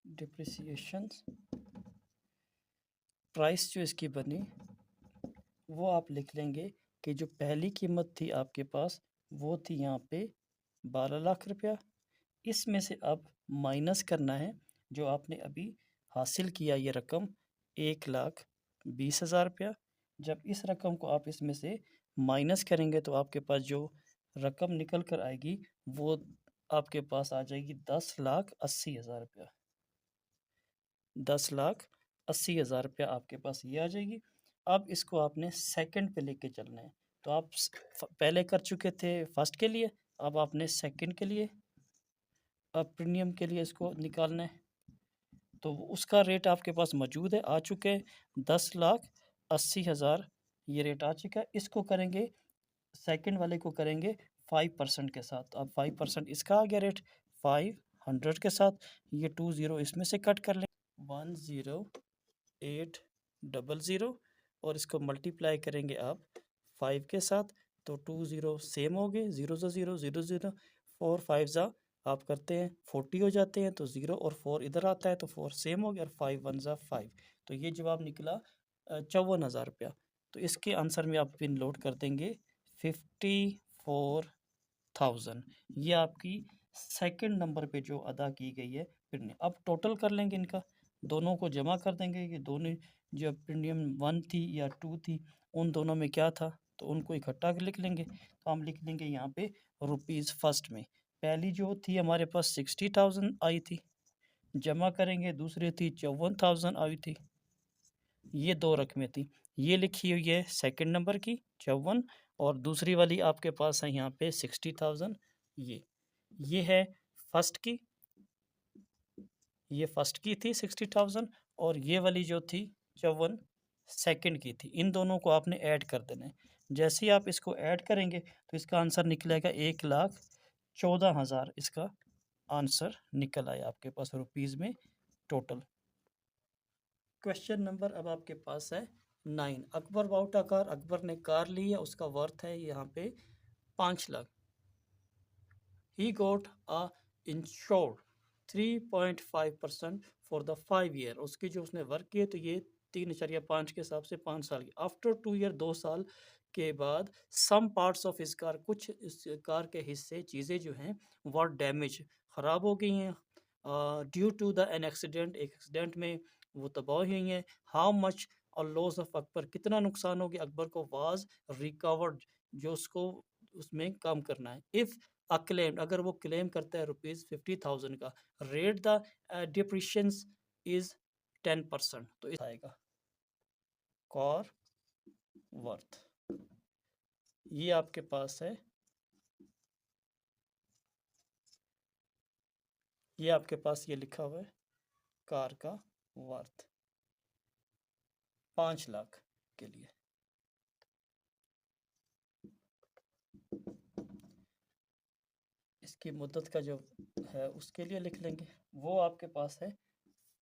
डिप्रिसिएशन प्राइस जो इसकी बनी, वो आप लिख लेंगे कि जो पहली कीमत थी आपके पास, वो थी यहाँ पे 12 लाख रुपया। इसमें से अब माइनस करना है जो आपने अभी हासिल किया, ये रकम 1,20,000 रुपया। जब इस रकम को आप इसमें से माइनस करेंगे, तो आपके पास जो रकम निकल कर आएगी वो आपके पास आ जाएगी 10,80,000 रुपया। 10,80,000 रुपया आपके पास ये आ जाएगी। अब इसको आपने सेकंड पे लेके चलना है, तो आप पहले कर चुके थे फर्स्ट के लिए, अब आपने सेकंड के लिए प्रीमियम के लिए इसको निकालना है, तो उसका रेट आपके पास मौजूद है, आ चुके हैं 10,80,000 ये रेट आ चुका है। इसको करेंगे सेकंड वाले को करेंगे 5% के साथ। अब 5% इसका आ गया रेट 500 के साथ, ये 20 इसमें से कट कर लें 10800 और इसको मल्टीप्लाई करेंगे आप 5 के साथ, तो 20 सेम हो गए, 0 4 5 ज़ा आप करते हैं 40 हो जाते हैं, तो 0 और 4 इधर आता है तो 4 सेम हो गया और 5 1 ज़ा 5, तो ये जवाब निकला 54,000 रुपया। तो इसके आंसर में आप पिन लोड कर देंगे 54,000। ये आपकी सेकंड नंबर पे जो अदा की गई है प्रीमियम। अब टोटल कर लेंगे इनका, दोनों को जमा कर देंगे कि दोनों जो प्रीमियम 1 थी या 2 थी उन दोनों में क्या था, तो उनको इकट्ठा लिख लेंगे। तो हम लिख लेंगे यहाँ पे रुपीज़ फर्स्ट में पहली जो थी हमारे पास 60,000 आई थी, जमा करेंगे दूसरी थी 54,000 आई थी, ये दो रकमें थी। ये लिखी हुई है सेकंड नंबर की 54 और दूसरी वाली आपके पास है यहाँ पे 60,000। ये है फर्स्ट की, ये फर्स्ट की थी 60,000 और ये वाली जो थी 54 सेकंड की थी। इन दोनों को आपने ऐड कर देना है। जैसे ही आप इसको ऐड करेंगे तो इसका आंसर निकलेगा 1,14,000। इसका आंसर निकल आया आपके पास रुपीज़ में टोटल। क्वेश्चन नंबर अब आपके पास है 9। Akbar bought a car, Akbar ने कार ली है, उसका वर्थ है यहाँ पे 5 लाख। ही गोट अ इंश्योर्ड 3.5% फॉर द 5 ईयर। उसकी जो उसने वर्क किए तो ये 3.5 के हिसाब से 5 साल की। आफ्टर 2 ईयर 2 साल के बाद सम पार्ट्स ऑफ इस कार, कुछ इस कार के हिस्से चीज़ें जो हैं वो डैमेज ख़राब हो गई हैं due to the an accident, एक एक्सीडेंट में वो तबाह हुई हैं। हाउ मच और लॉस ऑफ अकबर, कितना नुकसान हो गया अकबर को, वाज रिकवर्ड, जो उसको उसमें काम करना है। इफ़ अक्लेम्ड, अगर वो क्लेम करता है ₹50,000 का, रेट द डिप्रिशियंस इज 10%, तो इस आएगा कॉर वर्थ। ये आपके पास है, ये आपके पास ये लिखा हुआ है कार का वर्थ 5 लाख के लिए। इसकी मुद्दत का जो है उसके लिए लिख लेंगे, वो आपके पास है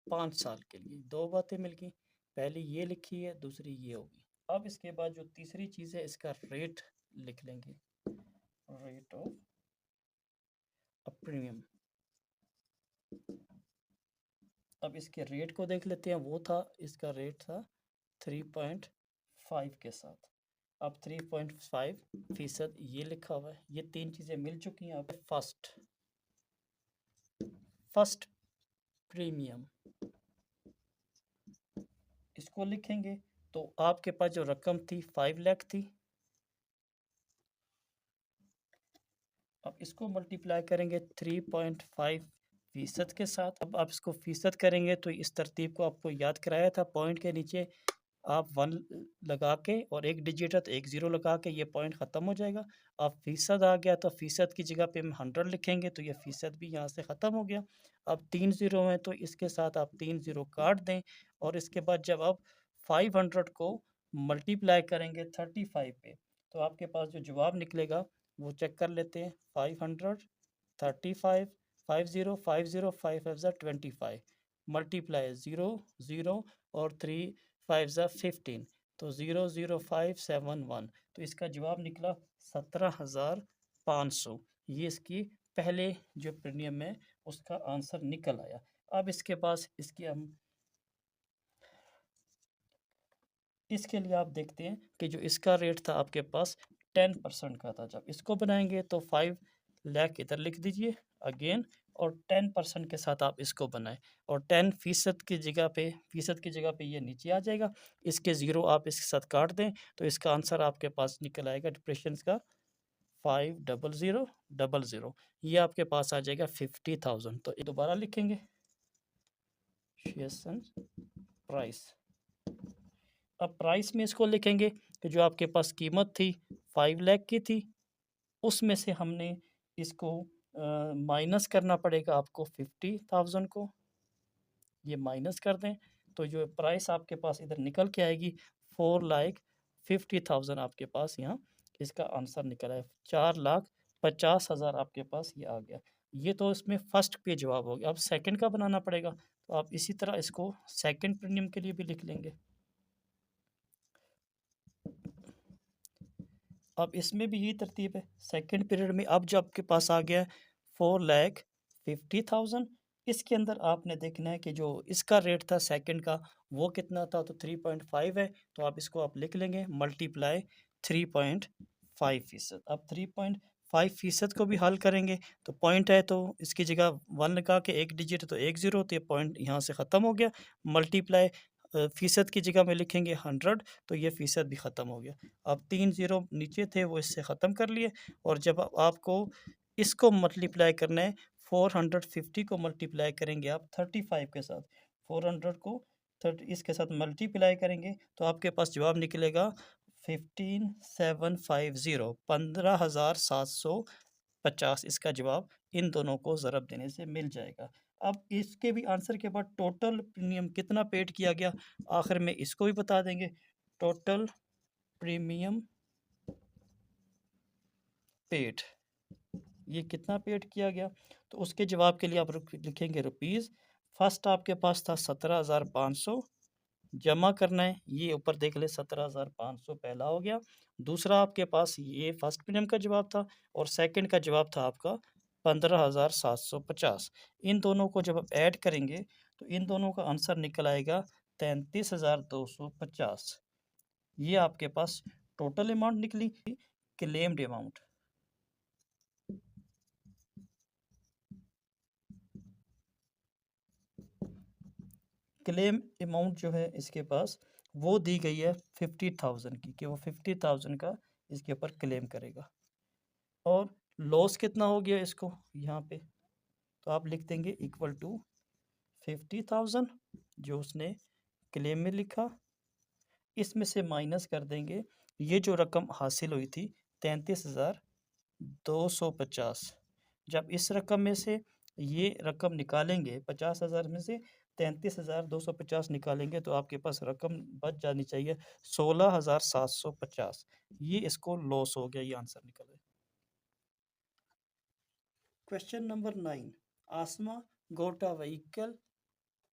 5 साल के लिए। दो बातें मिल गई, पहली ये लिखी है, दूसरी ये होगी। अब इसके बाद जो तीसरी चीज़ है इसका रेट लिख लेंगे, रेट ऑफ अ प्रीमियम। अब इसके रेट को देख लेते हैं, वो था, इसका रेट था 3.5 के साथ। अब 3.5% ये लिखा हुआ है, ये तीन चीज़ें मिल चुकी हैं। अब फर्स्ट प्रीमियम इसको लिखेंगे, तो आपके पास जो रकम थी 5 लाख थी। अब इसको मल्टीप्लाई करेंगे 3.5% के साथ। अब आप इसको फीसद करेंगे तो इस तरतीब को आपको याद कराया था, पॉइंट के नीचे आप 1 लगा के और एक डिजिट है तो एक ज़ीरो लगा के ये पॉइंट ख़त्म हो जाएगा। अब फ़ीसद आ गया तो फ़ीसद की जगह पे हम 100 लिखेंगे तो ये फ़ीसद भी यहाँ से ख़त्म हो गया। अब 3 ज़ीरो हैं तो इसके साथ आप 3 ज़ीरो काट दें और इसके बाद जब आप 500 को मल्टीप्लाई करेंगे 35 पे तो आपके पास जो जवाब निकलेगा वो चेक कर लेते हैं। 500 35 50 50 5 5 25 मल्टीप्लाई 0 0 और 3 5 ज़ा 15, तो 00571, तो इसका जवाब निकला 17,500। ये इसकी पहले जो प्रीमियम है उसका आंसर निकल आया। अब इसके पास इसकी हम इसके लिए आप देखते हैं कि जो इसका रेट था आपके पास 10% का था। जब इसको बनाएंगे तो 5 लाख इधर लिख दीजिए अगेन और 10% के साथ आप इसको बनाएं और 10% की जगह पे ये नीचे आ जाएगा। इसके ज़ीरो आप इसके साथ काट दें तो इसका आंसर आपके पास निकल आएगा डिप्रेशन का 50000। ये आपके पास आ जाएगा 50,000। तो दोबारा लिखेंगे प्राइस। अब प्राइस में इसको लिखेंगे कि जो आपके पास कीमत थी 5 लाख की थी, उसमें से हमने इसको माइनस करना पड़ेगा आपको 50,000 को, ये माइनस कर दें तो जो प्राइस आपके पास इधर निकल के आएगी 4,50,000 आपके पास यहाँ इसका आंसर निकला है 4,50,000 आपके पास ये आ गया। ये तो इसमें फर्स्ट पे जवाब हो गया। अब सेकंड का बनाना पड़ेगा, तो आप इसी तरह इसको सेकंड प्रीमियम के लिए भी लिख लेंगे। अब इसमें भी यही तरतीब है। सेकंड पीरियड में अब जो आपके पास आ गया 4,50,000, इसके अंदर आपने देखना है कि जो इसका रेट था सेकंड का वो कितना था, तो 3.5 है, तो आप इसको आप लिख लेंगे मल्टीप्लाई 3.5%। अब 3.5% को भी हल करेंगे तो पॉइंट है तो इसकी जगह 1 लगा के एक डिजिट तो 10, तो ये पॉइंट यहाँ से ख़त्म हो गया। मल्टीप्लाई फ़ीसद की जगह में लिखेंगे 100, तो ये फ़ीसद भी ख़त्म हो गया। अब 3 ज़ीरो नीचे थे वो इससे ख़त्म कर लिए, और जब आपको इसको मल्टीप्लाई करना है 450 को मल्टीप्लाई करेंगे आप 35 के साथ, 400 को 30 इसके साथ मल्टीप्लाई करेंगे तो आपके पास जवाब निकलेगा 15,750, 15,750 इसका जवाब इन दोनों को ज़रब देने से मिल जाएगा। अब इसके भी आंसर के बाद टोटल प्रीमियम कितना पेड किया गया आखिर में इसको भी बता देंगे। टोटल प्रीमियम पेड ये कितना पेड किया गया, तो उसके जवाब के लिए आप लिखेंगे रुपीज़। फर्स्ट आपके पास था 17,500, जमा करना है, ये ऊपर देख ले 17,500 पहला हो गया। दूसरा आपके पास ये फर्स्ट प्रीमियम का जवाब था, और सेकंड का जवाब था आपका 15,750। इन दोनों को जब आप ऐड करेंगे तो इन दोनों का आंसर निकल आएगा 33,250। ये आपके पास टोटल अमाउंट निकली। क्लेम्ड अमाउंट, क्लेम अमाउंट जो है इसके पास वो दी गई है 50,000 की, कि वो 50,000 का इसके ऊपर क्लेम करेगा। और लॉस कितना हो गया इसको यहाँ पे, तो आप लिख देंगे इक्वल टू 50,000 जो उसने क्लेम में लिखा, इसमें से माइनस कर देंगे ये जो रकम हासिल हुई थी 33,250। जब इस रकम में से ये रकम निकालेंगे 50,000 में से 33,250 निकालेंगे तो आपके पास रकम बच जानी चाहिए 16,750। ये इसको लॉस हो गया, ये आंसर निकल गया। Question number 9, Asma got a vehicle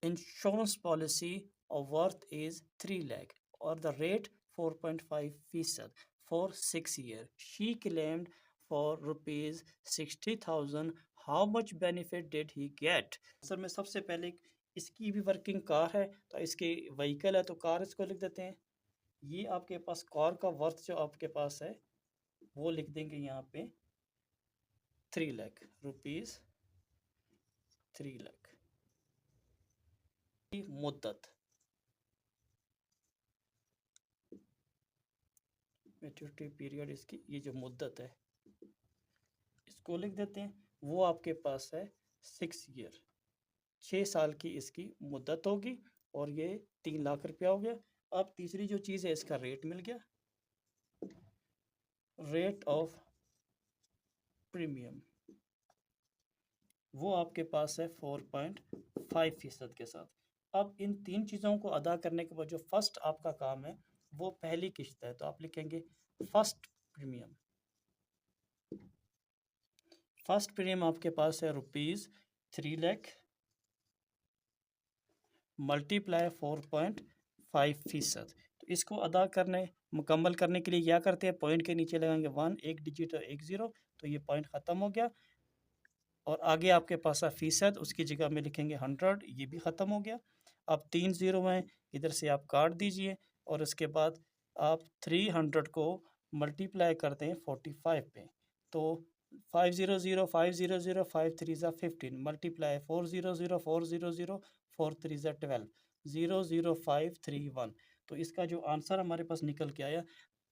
insurance policy of worth is 3 lakh or the rate 4.5% for 6 years. She claimed for rupees 60,000. How much benefit did he get? Sir में सबसे पहले इसकी भी वर्किंग कार है तो इसके व्हीकल है तो कार इसको लिख देते हैं। ये आपके पास कार का वर्थ जो आपके पास है वो लिख देंगे यहाँ पे 3 लाख रुपीज़, 3 लाख की मुद्दत, मैच्योरिटी पीरियड इसकी ये जो मुद्दत है इसको लिख देते हैं। वो आपके पास है 6 ईयर, 6 साल की इसकी मुद्दत होगी, और ये 3 लाख रुपया हो गया। अब तीसरी जो चीज़ है इसका रेट मिल गया, रेट ऑफ प्रीमियम वो आपके पास है 4.5% के साथ। अब इन तीन चीज़ों को अदा करने के बाद जो फर्स्ट आपका काम है वो पहली किश्त है, तो आप लिखेंगे फर्स्ट प्रीमियम। फर्स्ट प्रीमियम आपके पास है रुपीज़ 3 लाख मल्टीप्लाई 4.5%। तो इसको अदा करने मुकम्मल करने के लिए क्या करते हैं, पॉइंट के नीचे लगाएंगे 1, एक डिजिट और एक ज़ीरो, तो ये पॉइंट ख़त्म हो गया। और आगे आपके पास है फ़ीसद, उसकी जगह में लिखेंगे 100, ये भी ख़त्म हो गया। अब 3 ज़ीरो हैं, इधर से आप काट दीजिए, और उसके बाद आप 300 को मल्टीप्लाई करते हैं 45 पे, तो 500, 500, 5 3 ज़ा 15 मल्टीप्लाई 400, 400, 4 3 ज़ा 12, 00531। तो इसका जो आंसर हमारे पास निकल के आया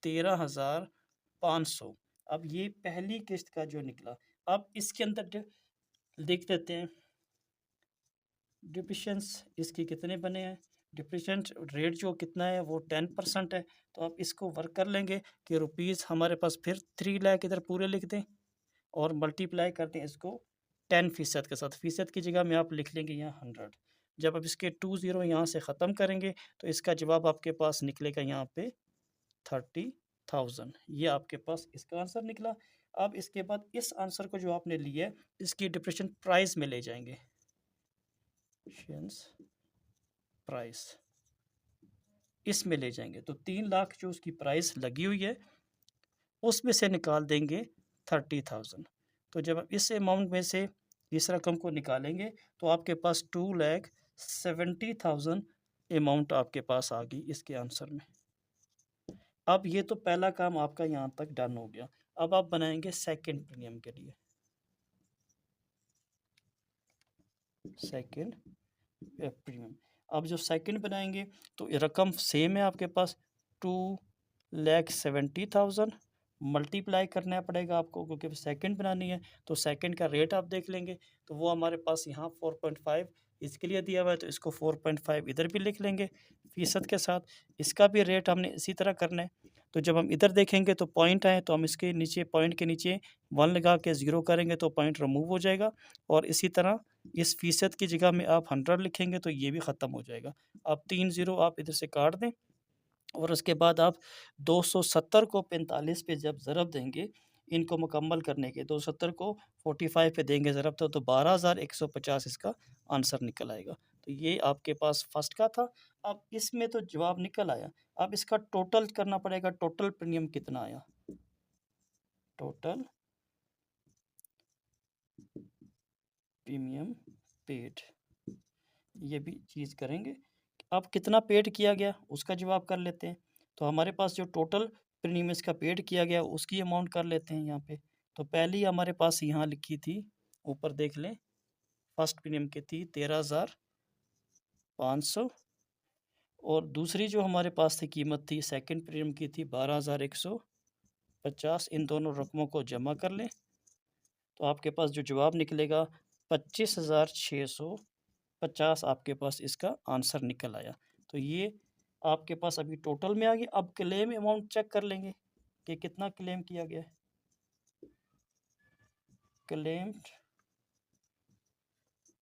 13,500। अब ये पहली किस्त का जो निकला, अब इसके अंदर देख लेते हैं डिप्रेशंस इसकी कितने बने हैं। डिप्रेशन रेट जो कितना है वो 10% है, तो आप इसको वर्क कर लेंगे कि रुपीज़ हमारे पास फिर 3 लाख इधर पूरे लिख दें और मल्टीप्लाई करते हैं इसको 10% के साथ। फ़ीसद की जगह में आप लिख लेंगे यहाँ 100। जब आप इसके 2 ज़ीरो यहाँ से ख़त्म करेंगे तो इसका जवाब आपके पास निकलेगा यहाँ पे 30 थाउजेंड, ये आपके पास इसका आंसर निकला। अब इसके बाद इस आंसर को जो आपने लिया है इसकी डिप्रेशन प्राइस में ले जाएंगे, प्राइस इसमें ले जाएंगे तो 3 लाख जो उसकी प्राइस लगी हुई है उसमें से निकाल देंगे 30,000। तो जब आप इस अमाउंट में से इस रकम को निकालेंगे तो आपके पास 2,70,000 अमाउंट आपके पास आ गई इसके आंसर में। अब ये तो पहला काम आपका यहाँ तक डन हो गया। अब आप बनाएंगे सेकंड प्रीमियम के लिए। सेकंड प्रीमियम, अब जो सेकंड बनाएंगे तो ये रकम सेम है आपके पास, 2,70,000 मल्टीप्लाई करना पड़ेगा आपको क्योंकि सेकंड बनानी है। तो सेकंड का रेट आप देख लेंगे तो वो हमारे पास यहाँ 4.5 इसके लिए दिया हुआ है तो इसको 4.5 इधर भी लिख लेंगे फीसद के साथ। इसका भी रेट हमने इसी तरह करना है। तो जब हम इधर देखेंगे तो पॉइंट आए तो हम इसके नीचे पॉइंट के नीचे 1 लगा के 0 करेंगे तो पॉइंट रिमूव हो जाएगा। और इसी तरह इस फीसद की जगह में आप 100 लिखेंगे तो ये भी ख़त्म हो जाएगा। आप 3 ज़ीरो आप इधर से काट दें और उसके बाद आप 270 को 45 पे जब ज़रब देंगे इनको मुकम्मल करने के, 270 को 45 पे देंगे ज़रब तो 12,150 इसका आंसर निकल आएगा। तो ये आपके पास फर्स्ट का था। अब इसमें तो जवाब निकल आया, अब इसका टोटल करना पड़ेगा, टोटल प्रीमियम कितना आया, टोटल प्रीमियम पेड, ये भी चीज़ करेंगे। अब कितना पेड किया गया उसका जवाब कर लेते हैं। तो हमारे पास जो टोटल प्रीमियम इसका पेड किया गया उसकी अमाउंट कर लेते हैं यहाँ पे। तो पहली हमारे पास यहाँ लिखी थी, ऊपर देख लें, फर्स्ट प्रीमियम की थी 13,500 और दूसरी जो हमारे पास थी कीमत थी सेकंड प्रीमियम की थी 12,150। इन दोनों रकमों को जमा कर लें तो आपके पास जो जवाब निकलेगा 25,650 आपके पास इसका आंसर निकल आया। तो ये आपके पास अभी टोटल में आ गया। अब क्लेम अमाउंट चेक कर लेंगे कि कितना क्लेम किया गया है। क्लेम्ड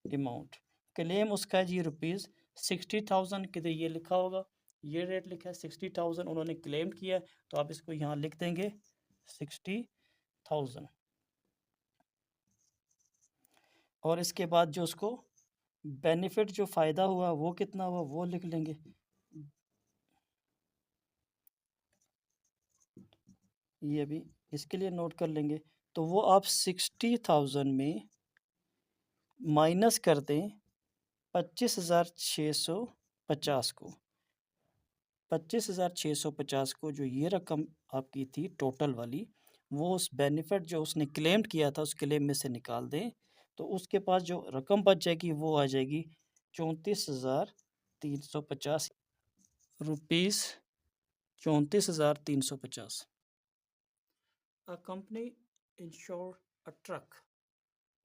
अमाउंट, क्लेम उसका है जी ₹60,000, किधर ये लिखा होगा, ये रेट लिखा है 60,000 उन्होंने क्लेम किया। तो आप इसको यहाँ लिख देंगे 60,000 और इसके बाद जो उसको बेनिफिट जो फ़ायदा हुआ वो कितना हुआ वो लिख लेंगे। ये भी इसके लिए नोट कर लेंगे। तो वो आप 60,000 में माइनस कर दें 25,650 को, 25,650 को जो ये रकम आपकी थी टोटल वाली, वो उस बेनिफिट जो उसने क्लेम किया था उस क्लेम में से निकाल दें तो उसके पास जो रकम बच जाएगी वो आ जाएगी 34,350 rupees, 34,350। A company insured a truck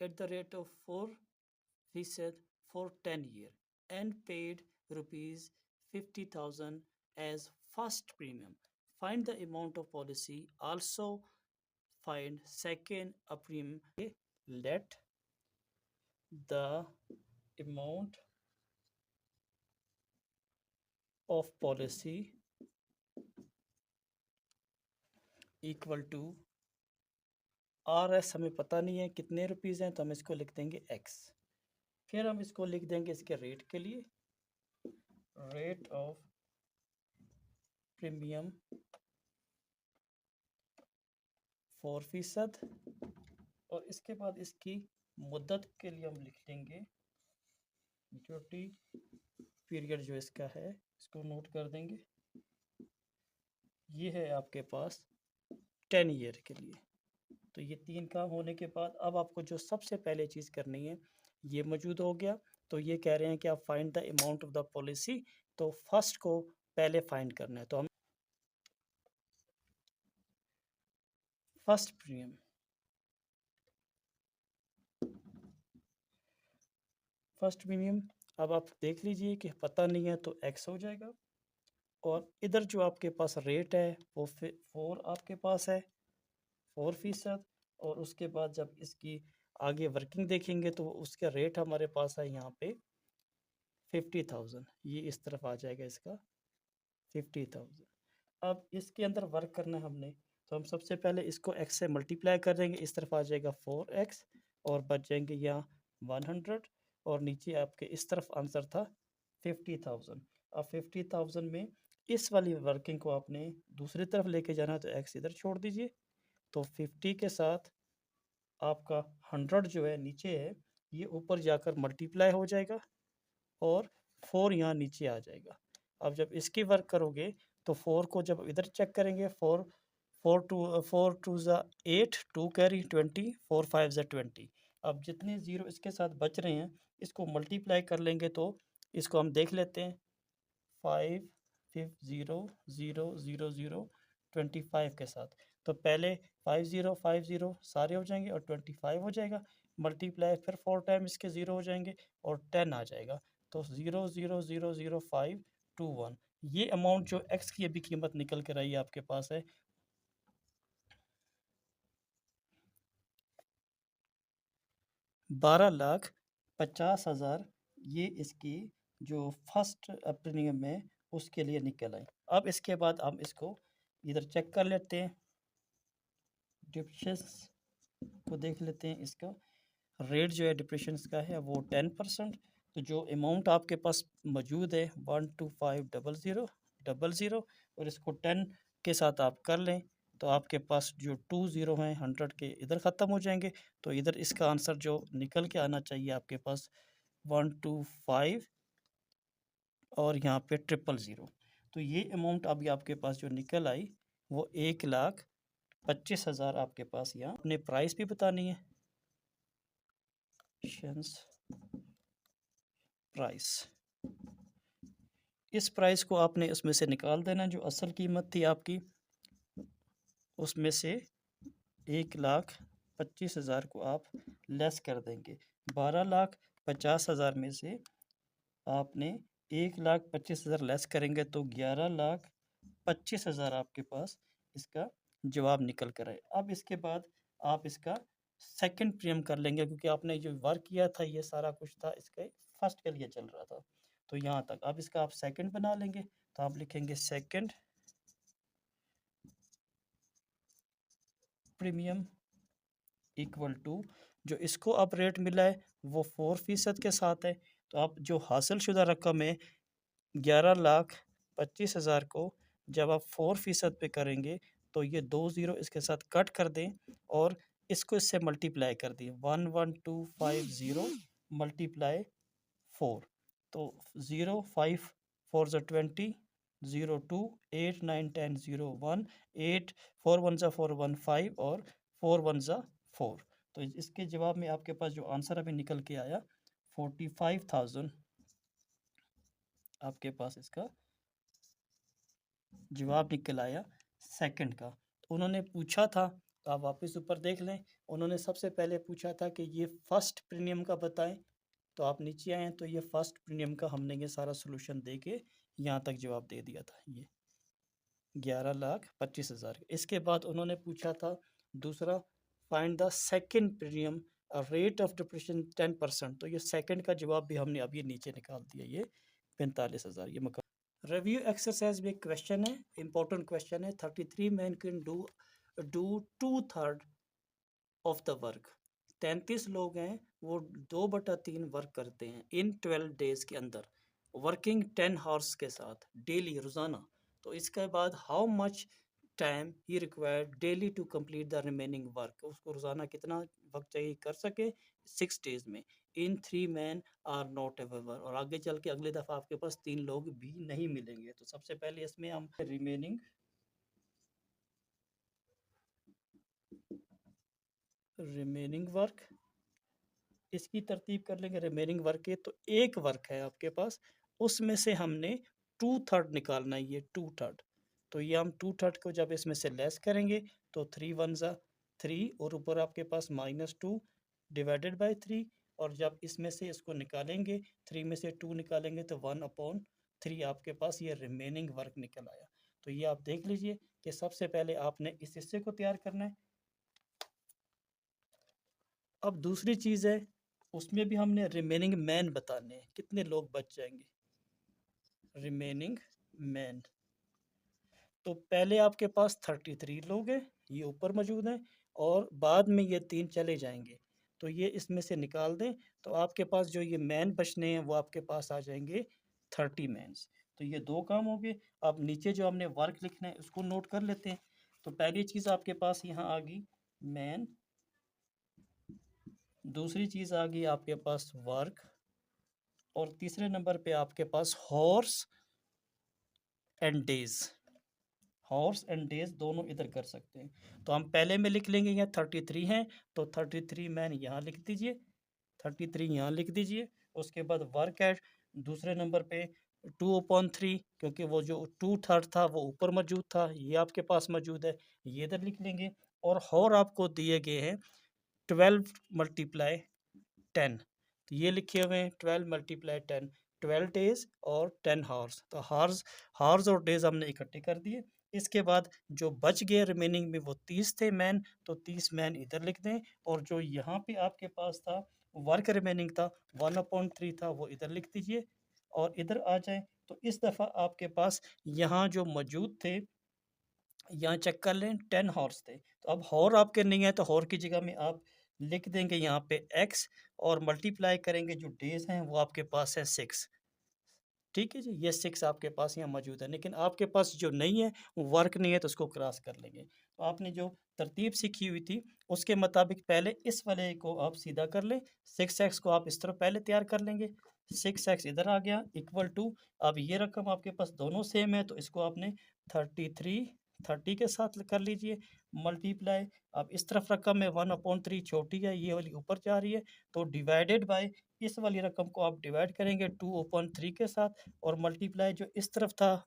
at the rate of 4% for 10 years and paid rupees 50,000 as first premium. Find the amount of policy. Also find second a premium. Let the amount of policy equal to RS, हमें पता नहीं है कितने rupees हैं तो हम इसको लिख देंगे X। फिर हम इसको लिख देंगे इसके रेट के लिए, रेट ऑफ प्रीमियम 4%। और इसके बाद इसकी मुद्दत के लिए हम लिख लेंगे मैच्योरिटी पीरियड जो इसका है इसको नोट कर देंगे, ये है आपके पास 10 ईयर के लिए। तो ये 3 काम होने के बाद अब आपको जो सबसे पहले चीज़ करनी है ये मौजूद हो गया। तो ये कह रहे हैं कि आप find the amount of the policy, तो फर्स्ट को पहले फाइंड करना है। तो हम फर्स्ट प्रीमियम, फर्स्ट प्रीमियम अब आप देख लीजिए कि पता नहीं है तो X हो जाएगा और इधर जो आपके पास रेट है वो 4 आपके पास है, 4%। और उसके बाद जब इसकी आगे वर्किंग देखेंगे तो उसका रेट हमारे पास है यहाँ पे 50,000, ये इस तरफ आ जाएगा इसका 50,000। अब इसके अंदर वर्क करना है हमने, तो हम सबसे पहले इसको x से मल्टीप्लाई कर देंगे, इस तरफ आ जाएगा 4x और बच जाएंगे यहाँ 100 और नीचे आपके इस तरफ आंसर था 50,000। अब 50,000 में इस वाली वर्किंग को आपने दूसरी तरफ लेके जाना है, तो x इधर छोड़ दीजिए, तो 50 के साथ आपका 100 जो है नीचे है, ये ऊपर जाकर मल्टीप्लाई हो जाएगा और 4 यहाँ नीचे आ जाएगा। अब जब इसकी वर्क करोगे तो 4 को जब इधर चेक करेंगे, 4 टू ज़ा 8, 2 कैरी 20, 4 5 ज़ा 20। अब जितने ज़ीरो इसके साथ बच रहे हैं इसको मल्टीप्लाई कर लेंगे, तो इसको हम देख लेते हैं 5 5 0 0 0 0 25 के साथ। तो पहले 5 0 सारे हो जाएंगे और 25 हो जाएगा, मल्टीप्लाई फिर 4 टाइम इसके ज़ीरो हो जाएंगे और 10 आ जाएगा। तो 0 0 0 0 5 2 1, ये अमाउंट जो एक्स की अभी कीमत निकल कर आई है आपके पास है 12,50,000। ये इसकी जो फर्स्ट प्रीमियम है उसके लिए निकल आई। अब इसके बाद हम इसको इधर चेक कर लेते हैं, डिप्रेशंस को देख लेते हैं। इसका रेट जो है डिप्रेशंस का है वो 10%। तो जो अमाउंट आपके पास मौजूद है 125,000 और इसको 10 के साथ आप कर लें, तो आपके पास जो 20 हैं 100 के इधर ख़त्म हो जाएंगे। तो इधर इसका आंसर जो निकल के आना चाहिए आपके पास 125 और यहाँ पे 000। तो ये अमाउंट अभी आपके पास जो निकल आई वो 1,25,000 आपके पास। यहाँ अपने प्राइस भी बतानी है, प्राइस, इस प्राइस को आपने उसमें से निकाल देना, जो असल कीमत थी आपकी उसमें से 1,25,000 को आप लेस कर देंगे। 12,50,000 में से आपने 1,25,000 लेस करेंगे तो 11,25,000 आपके पास इसका जवाब निकल कर आए। अब इसके बाद आप इसका सेकंड प्रीमियम कर लेंगे, क्योंकि आपने जो वर्क किया था ये सारा कुछ था इसके फर्स्ट के लिए चल रहा था, तो यहाँ तक। अब इसका आप सेकंड बना लेंगे, तो आप लिखेंगे सेकंड प्रीमियम इक्वल टू, जो इसको अब रेट मिला है वो 4% के साथ है। तो आप जो हासिल शुदा रकम है 11,25,000 को जब आप 4% पे करेंगे तो ये 2 ज़ीरो इसके साथ कट कर दें और इसको इससे मल्टीप्लाई कर दें, 11250 मल्टीप्लाई 4। तो 0 5 4 ज़ा 20, 0 2 8 9 10 0 1 8 4 1 ज़ा 4 1 5 और 4 1 ज़ा 4। तो इसके जवाब में आपके पास जो आंसर अभी निकल के आया 45,000 आपके पास इसका जवाब निकल आया सेकंड का। तो उन्होंने पूछा था, तो आप वापस ऊपर देख लें, उन्होंने सबसे पहले पूछा था कि ये फर्स्ट प्रीमियम का बताएं, तो आप नीचे आए हैं तो ये फर्स्ट प्रीमियम का हमने ये सारा सोल्यूशन दे के यहाँ तक जवाब दे दिया था, ये 11,25,000। इसके बाद उन्होंने पूछा था दूसरा, find the second premium rate of depression 10%। तो ये सेकंड का जवाब भी हमने अभी नीचे निकाल दिया, ये 45,000। ये रिव्यू एक्सरसाइज में क्वेश्चन है, इंपॉर्टेंट क्वेश्चन है। 33 man can do 2/3 of the work. 33 लोग हैं वो 2/3 वर्क करते हैं इन 12 डेज के अंदर, वर्किंग 10 हावर्स के साथ डेली, रोजाना। तो इसके बाद how much time he required daily to complete the remaining work, उसको रोजाना कितना वक्त चाहिए कर सके 6 डेज में। इन 3 मैन आर नॉट अवेलेबल, और आगे चल के अगली दफ़ा आपके पास 3 लोग भी नहीं मिलेंगे। तो सबसे पहले इसमें हम रिमेनिंग वर्क इसकी तरतीब कर लेंगे। रिमेनिंग वर्क है तो एक वर्क है आपके पास, उसमें से हमने 2/3 निकालना है, ये 2/3। तो ये हम 2/3 को जब इसमें से लेस करेंगे तो 3 1 ज़ा 3 और ऊपर आपके पास -2 डिवाइडेड बाय 3, और जब इसमें से इसको निकालेंगे 3 में से 2 निकालेंगे तो 1/3 आपके पास ये रिमेनिंग वर्क निकल आया। तो ये आप देख लीजिए कि सबसे पहले आपने इस हिस्से को तैयार करना है। अब दूसरी चीज़ है, उसमें भी हमने रिमेनिंग मैन बताने हैं, कितने लोग बच जाएंगे। रिमेनिंग मैन, तो पहले आपके पास 33 लोग हैं, ये ऊपर मौजूद हैं, और बाद में ये 3 चले जाएँगे। तो ये इसमें से निकाल दें, तो आपके पास जो ये मैन बचने हैं वो आपके पास आ जाएँगे 30 मैन्स। तो ये 2 काम हो गए। अब नीचे जो हमने वर्क लिखना है उसको नोट कर लेते हैं। तो पहली चीज़ आपके पास यहाँ आ गई मैन, दूसरी चीज़ आ गई आपके पास वर्क, और तीसरे नंबर पे आपके पास horse and days. Horse and days दोनों इधर कर सकते हैं। तो हम पहले में लिख लेंगे, यहाँ 33 हैं, तो 33 मैन यहाँ लिख दीजिए, 33 यहाँ लिख दीजिए। उसके बाद वर्क एट दूसरे नंबर पे 2/3, क्योंकि वो जो 2/3 था वो ऊपर मौजूद था, ये आपके पास मौजूद है, ये इधर लिख लेंगे। और हॉर आपको दिए गए हैं 12 × 10, तो ये लिखे हुए हैं 12 × 10, 12 डेज और 10 हावर्स। तो हावर्स और डेज हमने इकट्ठे कर दिए। इसके बाद जो बच गए रिमेनिंग में वो 30 थे मैन, तो 30 मैन इधर लिख दें, और जो यहाँ पे आपके पास था वर्क रिमेनिंग था 1/3 था, वो इधर लिख दीजिए और इधर आ जाए। तो इस दफ़ा आपके पास यहाँ जो मौजूद थे, यहाँ चेक कर लें 10 हॉर्स थे। तो अब हॉर आपके नहीं है, तो हॉर की जगह में आप लिख देंगे यहाँ पे x, और मल्टीप्लाई करेंगे जो डेज हैं वो आपके पास है 6। ठीक है जी, ये 6 आपके पास यहाँ मौजूद है, लेकिन आपके पास जो नहीं है वो वर्क नहीं है, तो उसको क्रॉस कर लेंगे। तो आपने जो तरतीब सीखी हुई थी उसके मुताबिक पहले इस वाले को आप सीधा कर लें, 6x को आप इस तरफ पहले तैयार कर लेंगे, 6x इधर आ गया इक्वल टू, अब ये रकम आपके पास दोनों सेम है, तो इसको आपने 30 के साथ कर लीजिए मल्टीप्लाई। अब इस तरफ रकम है 1/3 छोटी है, ये वाली ऊपर जा रही है, तो डिवाइडेड बाय इस वाली रकम को आप डिवाइड करेंगे 2/3 के साथ, और मल्टीप्लाई जो इस तरफ था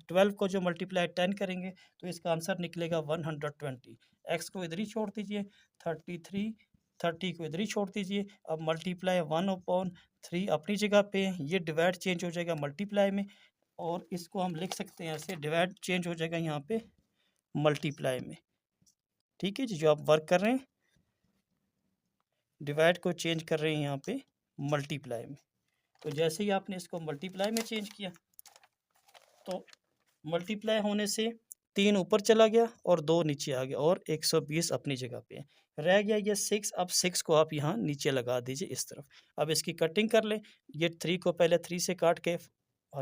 12 को जो मल्टीप्लाई 10 करेंगे तो इसका आंसर निकलेगा 120। एक्स को इधर ही छोड़ दीजिए, 33 30 को इधर ही छोड़ दीजिए। अब मल्टीप्लाई 1/3 अपनी जगह पे, ये डिवाइड चेंज हो जाएगा मल्टीप्लाई में, और इसको हम लिख सकते हैं ऐसे, डिवाइड चेंज हो जाएगा यहाँ पे मल्टीप्लाई में। ठीक है जी, जो आप वर्क कर रहे हैं डिवाइड को चेंज कर रहे हैं यहाँ पे मल्टीप्लाई में। तो जैसे ही आपने इसको मल्टीप्लाई में चेंज किया, तो मल्टीप्लाई होने से 3 ऊपर चला गया और 2 नीचे आ गया, और 120 अपनी जगह पे है। रह गया ये 6, अब 6 को आप यहाँ नीचे लगा दीजिए इस तरफ। अब इसकी कटिंग कर लें, ये 3 को पहले 3 से काट के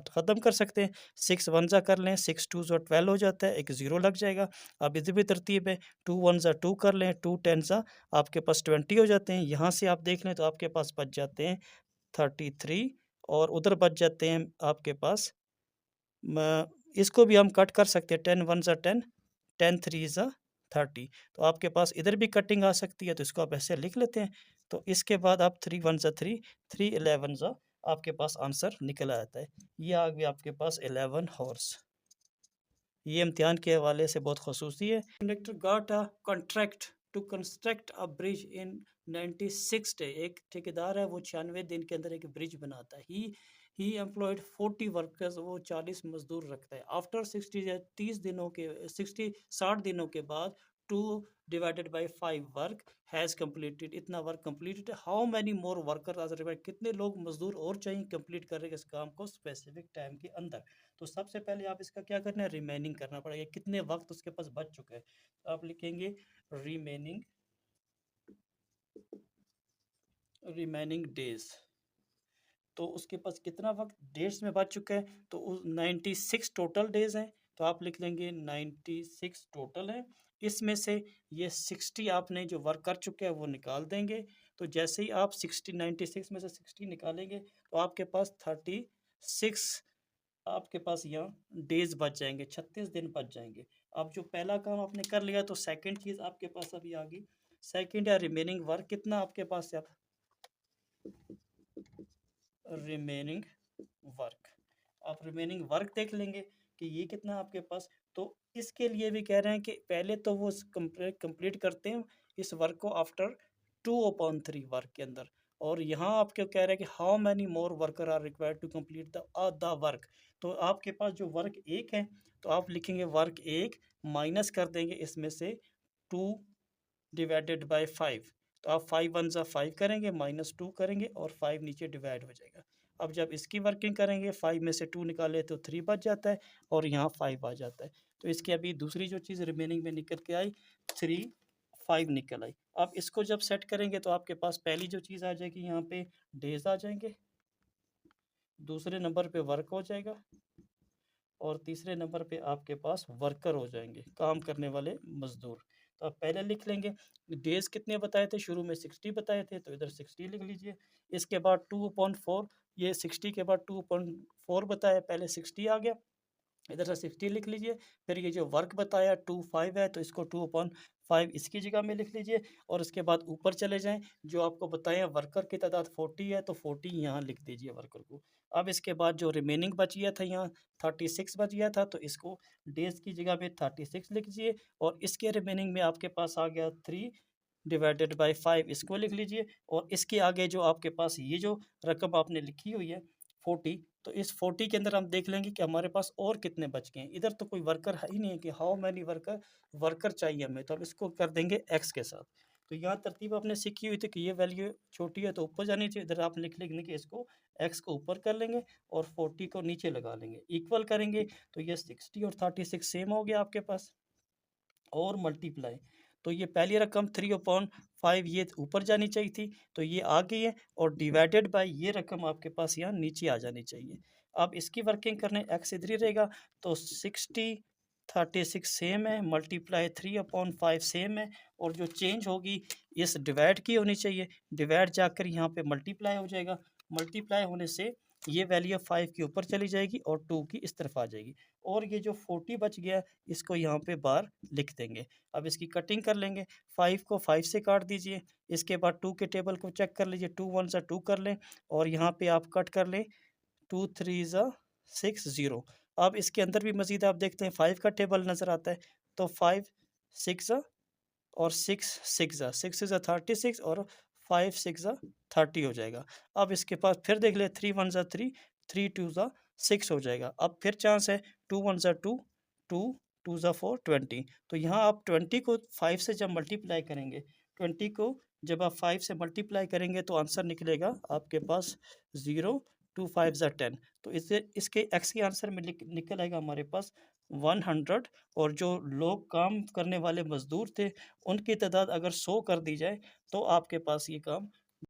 ख़त्म कर सकते हैं, 6 1 ज़ा कर लें, 6 2 ज़ा 12 हो जाता है, एक 0 लग जाएगा। अब इधर भी तरतीब है, 2 1 ज़ा 2 कर लें, 2 10 ज़ा आपके पास 20 हो जाते हैं। यहाँ से आप देख लें तो आपके पास बच जाते हैं 33, और उधर बच जाते हैं आपके पास इसको भी हम कट कर सकते हैं, 10 1 ज़ा 10, 10 3 ज़ा 30। तो आपके पास इधर भी कटिंग आ सकती है, तो इसको आप ऐसे लिख लेते हैं। तो इसके बाद आप 3 1 ज़ा 3, 3 11 ज़ा आपके पास आंसर निकल आता है। ये आ गया आपके पास 11 हॉर्स। ये इम्तिहान के हवाले से बहुत खसूसी है। Contractor got a contract to construct a bridge in 96 day. एक ठेकेदार है, वो 96 दिन के अंदर एक ब्रिज बनाता है। ही एम्प्लॉयड 40 वर्कर्स, वो 40 मजदूर रखता है। आफ्टर 60 दिनों के बाद 2 divided by 5 work has completed, इतना work completed. How many more worker are required, कितने लोग मजदूर और चाहिए कंप्लीट करेंगे इस काम को स्पेसिफिक टाइम के अंदर। तो सबसे पहले आप इसका क्या करना है, रिमेनिंग करना पड़ेगा, कितने वक्त उसके पास बच चुका है। तो आप लिखेंगे रिमेनिंग डेज, तो उसके पास कितना वक्त डेट्स में बच चुका है, तो 96 टोटल डेज हैं। तो आप लिख लेंगे 96 टोटल है, इसमें से ये 60 आपने जो वर्क कर चुके हैं वो निकाल देंगे। तो जैसे ही आप 96 में से 60 निकालेंगे तो आपके पास 36 आपके पास यहाँ डेज बच जाएंगे, 36 दिन बच जाएंगे। अब जो पहला काम आपने कर लिया, तो सेकंड चीज़ आपके पास अभी आ गई, सेकंड या रिमेनिंग वर्क कितना आपके पास है। रिमेनिंग वर्क, आप रिमेनिंग वर्क देख लेंगे कि ये कितना आपके पास। तो इसके लिए भी कह रहे हैं कि पहले तो वो कंप्लीट करते हैं इस वर्क को आफ्टर 2/3 वर्क के अंदर। और यहाँ आपके कह रहे हैं कि how many more worker are required to complete the work. तो आपके पास जो वर्क एक है, तो आप लिखेंगे वर्क एक माइनस कर देंगे इसमें से 2 डिवाइडेड बाय 5। तो आप 5 1 ज़ा 5 करेंगे, -2 करेंगे, और 5 नीचे डिवाइड हो जाएगा। अब जब इसकी वर्किंग करेंगे, 5 में से 2 निकाले तो 3 बच जाता है, और यहाँ 5 आ जाता है। तो इसकी अभी दूसरी जो चीज़ रिमेनिंग में निकल के आई 3, 5 निकल आई। आप इसको जब सेट करेंगे तो आपके पास पहली जो चीज़ आ जाएगी यहाँ पे डेज़ आ जाएँगे, दूसरे नंबर पे वर्क हो जाएगा और तीसरे नंबर पे आपके पास वर्कर हो जाएँगे, काम करने वाले मज़दूर। तो आप पहले लिख लेंगे, डेज़ कितने बताए थे शुरू में 60 बताए थे, तो इधर 60 लिख लीजिए। इसके बाद 2/4 ये 60 के बाद 2/4 बताया, पहले 60 आ गया। इधर से 60 लिख लीजिए। फिर ये जो वर्क बताया 25 है तो इसको 2/5 इसकी जगह में लिख लीजिए और उसके बाद ऊपर चले जाएँ। जो आपको बताया वर्कर की तादाद 40 है तो 40 यहाँ लिख दीजिए वर्कर को। अब इसके बाद जो रिमेनिंग बच गया था यहाँ 36 बच गया था तो इसको डेज़ की जगह पे 36 लिख दीजिए और इसके रिमेनिंग में आपके पास आ गया 3 डिवाइडेड बाय 5 इसको लिख लीजिए और इसके आगे जो आपके पास ये जो रकम आपने लिखी हुई है 40, तो इस 40 के अंदर हम देख लेंगे कि हमारे पास और कितने बच गए हैं। इधर तो कोई वर्कर है ही नहीं है कि हाउ मैनी वर्कर वर्कर चाहिए हमें, तो अब इसको कर देंगे एक्स के साथ। तो यहाँ तरतीब आपने सीखी हुई थी कि ये वैल्यू छोटी है तो ऊपर जानी चाहिए, इधर आप लिख लेंगे कि इसको एक्स को ऊपर कर लेंगे और 40 को नीचे लगा लेंगे, इक्वल करेंगे तो ये 60 और 36 सेम हो गया आपके पास और मल्टीप्लाई। तो ये पहली रकम 3/5 ये ऊपर जानी चाहिए थी तो ये आ गई है और डिवाइडेड बाय ये रकम आपके पास यहाँ नीचे आ जानी चाहिए। अब इसकी वर्किंग करने एक्स इधर ही रहेगा तो 60 36 सेम है, मल्टीप्लाई 3/5 सेम है और जो चेंज होगी इस डिवाइड की होनी चाहिए, डिवाइड जाकर यहाँ पे मल्टीप्लाई हो जाएगा, मल्टीप्लाई होने से ये वैल्यू 5 के ऊपर चली जाएगी और 2 की इस तरफ आ जाएगी और ये जो 40 बच गया इसको यहाँ पे बाहर लिख देंगे। अब इसकी कटिंग कर लेंगे, 5 को 5 से काट दीजिए, इसके बाद 2 के टेबल को चेक कर लीजिए, 2 1 ज़ा 2 कर लें और यहाँ पे आप कट कर लें 2 3 ज़ा 6 0। अब इसके अंदर भी मज़ीद आप देखते हैं 5 का टेबल नज़र आता है तो 5 6 ज़ा और 6 6 ज़ा 6 ज़ा 36 और 5 6 ज़ा 30 हो जाएगा। अब इसके पास फिर देख ले 3 1 ज़ा 3 3 2 ज़ा 6 हो जाएगा। अब फिर चांस है 2 1 ज़ा 2 2 2 ज़ा 4 20। तो यहाँ आप 20 को 5 से जब मल्टीप्लाई करेंगे, 20 को जब आप 5 से मल्टीप्लाई करेंगे तो आंसर निकलेगा आपके पास 0 2 5 ज़ा 10। तो इससे इसके एक्स के आंसर में निकल आएगा हमारे पास 100 और जो लोग काम करने वाले मज़दूर थे उनकी तादाद अगर 100 कर दी जाए तो आपके पास ये काम